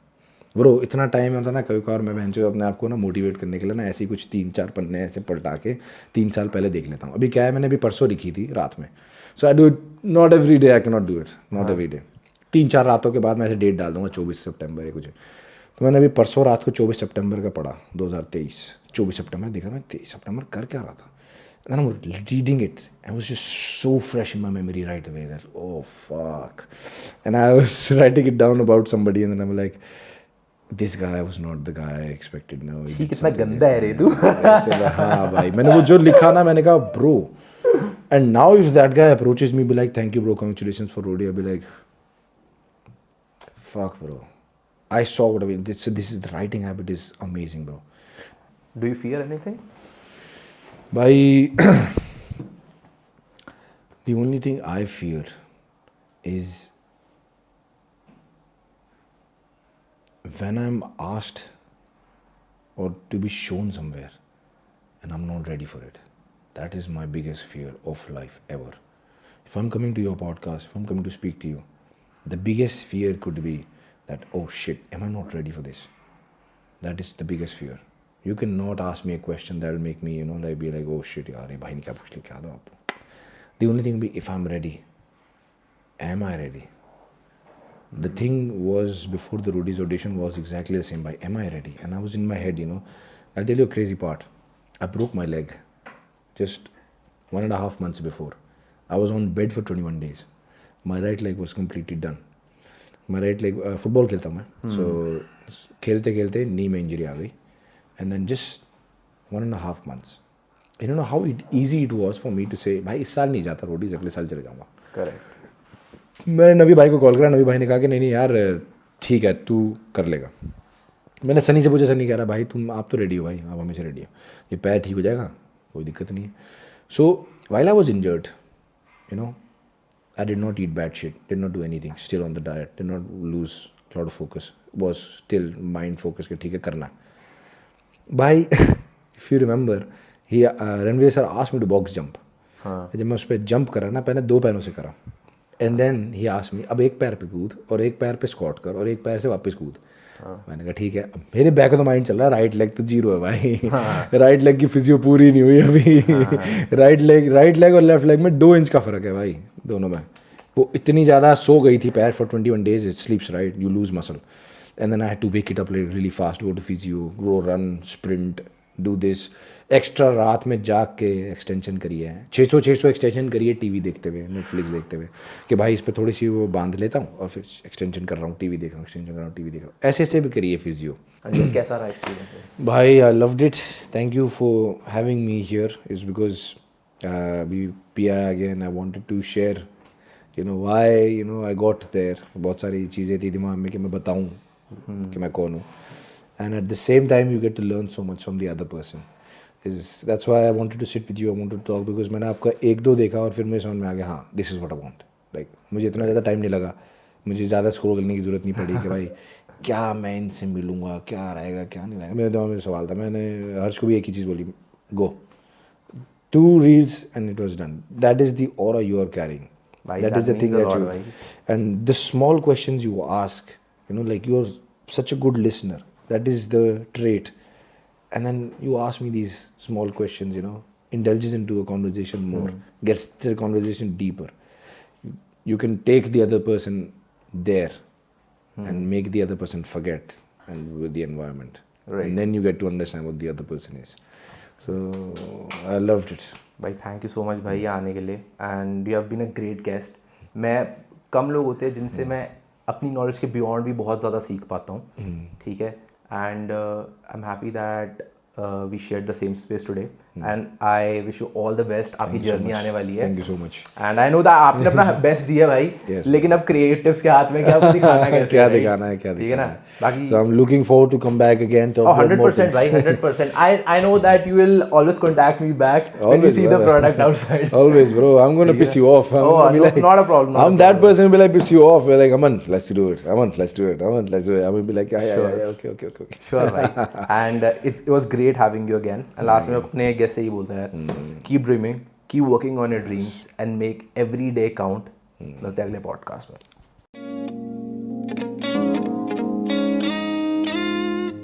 Bro इतना टाइम होता ना, कभी कभार मैं बहन जो अपने आप को ना मोटिवेट करने के लिए ना ऐसे ही कुछ 3-4 पन्ने ऐसे पलटा के 3 साल पहले देख लेता हूँ. अभी क्या है, मैंने अभी परसों लिखी थी रात में, so I do it not every day, I can not do it, not every day. 3-4 रातों के बाद मैं ऐसे डेट डाल दूँगा 24 सितंबर है कुछ. तो मैंने अभी परसों रात को 24 सितंबर का पढ़ा, 2023 24 सितंबर. देखा मैं 23 सितंबर कर क्या रहा था, and I'm reading it, and it was just so fresh in my memory right away that, oh fuck. And I was writing it down about somebody, and then I'm like, this guy was not the guy I expected. No, ही कितना गंदा है रे तू. हाँ भाई, मैंने वो जो लिखा ना, मैंने कहा bro. And now if that guy approaches me, be like, thank you bro, congratulations for Rodi, I'll be like, fuck bro, I saw what I mean. This is the writing habit is amazing bro. Do you fear anything? By the only thing I fear is when I'm asked or to be shown somewhere and I'm not ready for it. That is my biggest fear of life ever. If I'm coming to your podcast, if I'm coming to speak to you, the biggest fear could be that, oh shit, am I not ready for this? That is the biggest fear. You cannot ask me a question that will make me, like be like, oh shit, yaar, ye bhai ne kya puch liya, kya do aap? The only thing will be, if I'm ready, am I ready? The thing was, before the Rudy's audition was exactly the same, by am I ready? And I was in my head, I'll tell you a crazy part. I broke my leg just 1.5 months before. I was on bed for 21 days. My right leg was completely done. My right leg, football खेलता हूँ मैं, so खेलते खेलते knee में injury आ गई, and then just 1.5 months you know how easy it was for me to say भाई इस साल नहीं जाता रोडीज, अगले साल चले जाऊँगा. करेक्ट. मैंने नवी भाई को कॉल करा, नवी भाई ने कहा कि नहीं नहीं यार ठीक है तू कर लेगा. मैंने सनी से पूछा, सनी कह रहा भाई तुम आप तो रेडी हो भाई, आप हमेशा रेडी हो, ये पैर ठीक हो जाएगा, कोई दिक्कत नहीं है. So while I was injured, you know, I did not eat bad shit, did not do anything, still on the diet, did not lose a lot of focus, was still mind focus कि ठीक है करना. By if you remember, he Ranveer sir asked me to box jump. जब मैं उस पर jump करा ना, पहले 2 पैरों से करा, and then he asked me अब एक पैर पे कूद और एक पैर पे स्क्वाट कर और एक पैर से वापस कूद. मैंने कहा ठीक है. अब मेरे बैक ऑफ द माइंड चल रहा है राइट लेग तो 0 है भाई. राइट लेग की फिजियो पूरी नहीं हुई अभी. राइट लेग और लेफ्ट लेग में 2 इंच का फ़र्क है भाई दोनों में. वो इतनी ज़्यादा सो गई थी पैर for 21 days, it sleeps right, you lose muscle. And then I had to wake it up really fast, go to physio, go run, sprint, do this. Extra रात में जाग के एक्सटेंशन करिए, 600 एक्सटेंशन करिए टीवी देखते हुए, नेटफ्लिक्स देखते हुए, कि भाई इस पर थोड़ी सी वो बांध लेता हूँ और फिर एक्सटेंशन कर रहा हूँ, टीवी देख रहा हूँ, एक्सटेंशन कर रहा हूँ, टीवी देख रहा हूँ. ऐसे भी करिए फिजियो. कैसा रहा एक्सपीरियंस? भाई I loved it. Thank you for having me here. Is because we पिया again I wanted to share you know why you know I got there. बहुत सारी चीज़ें थी दिमाग में कि मैं बताऊँ कि मैं कौन हूँ. And at the same time you get to learn so much from the other person. That's why I wanted to sit with you, I wanted to talk, because मैंने आपका 1-2 देखा और फिर मेरे समझ में आ गया हाँ this is what I want. Like मुझे इतना ज़्यादा टाइम नहीं लगा, मुझे ज़्यादा स्क्रॉल करने की ज़रूरत नहीं पड़ी कि भाई क्या मैं इनसे मिलूँगा, क्या रहेगा क्या नहीं रहेगा. मेरे दिमाग में सवाल था. मैंने हर्ष को भी एक ही चीज़ बोली, गो 2 reels and it was done. That is the aura you are carrying. That is the thing that you, and the small questions you ask, you know, like you are such a good listener. That is the trait. And then you ask me these small questions, you know, indulges into a conversation more, gets the conversation deeper. You can take the other person there and make the other person forget and with the environment. Right. And then you get to understand what the other person is. So I loved it. भाई thank you so much भाई आने के लिए, and you have been a great guest. मैं कम लोग होते हैं जिनसे मैं अपनी नॉलेज के बियॉन्ड भी बहुत ज़्यादा सीख पाता हूँ. ठीक है. And I am happy that we share the same space today, and I wish you all the best. आपकी जर्नी आने वाली है. Thank you so much. And I know that आपने अपना बेस्ट दिया भाई. लेकिन अब क्रिएटिव्स के हाथ में क्या दिखाना है, क्या दिखाना है, क्या ठीक है ना. बाकी so I'm looking forward to come back again, talk about more 100% भाई, 100%. I know that you will always contact me back when you see the product outside. Always, bro. I'm gonna piss you off. I'm gonna be like, not a problem. I'm that person who will be like piss you off. We're like, Aman, let's do it. Aman, let's do it. Aman, let's do it. I'm gonna be like, yeah, okay. Sure भाई. And it was great having you again. And last में अपने guest से ही बोलते हैं, keep dreaming, keep working on your dreams, and make every day count. मिलते हैं अगले podcast में.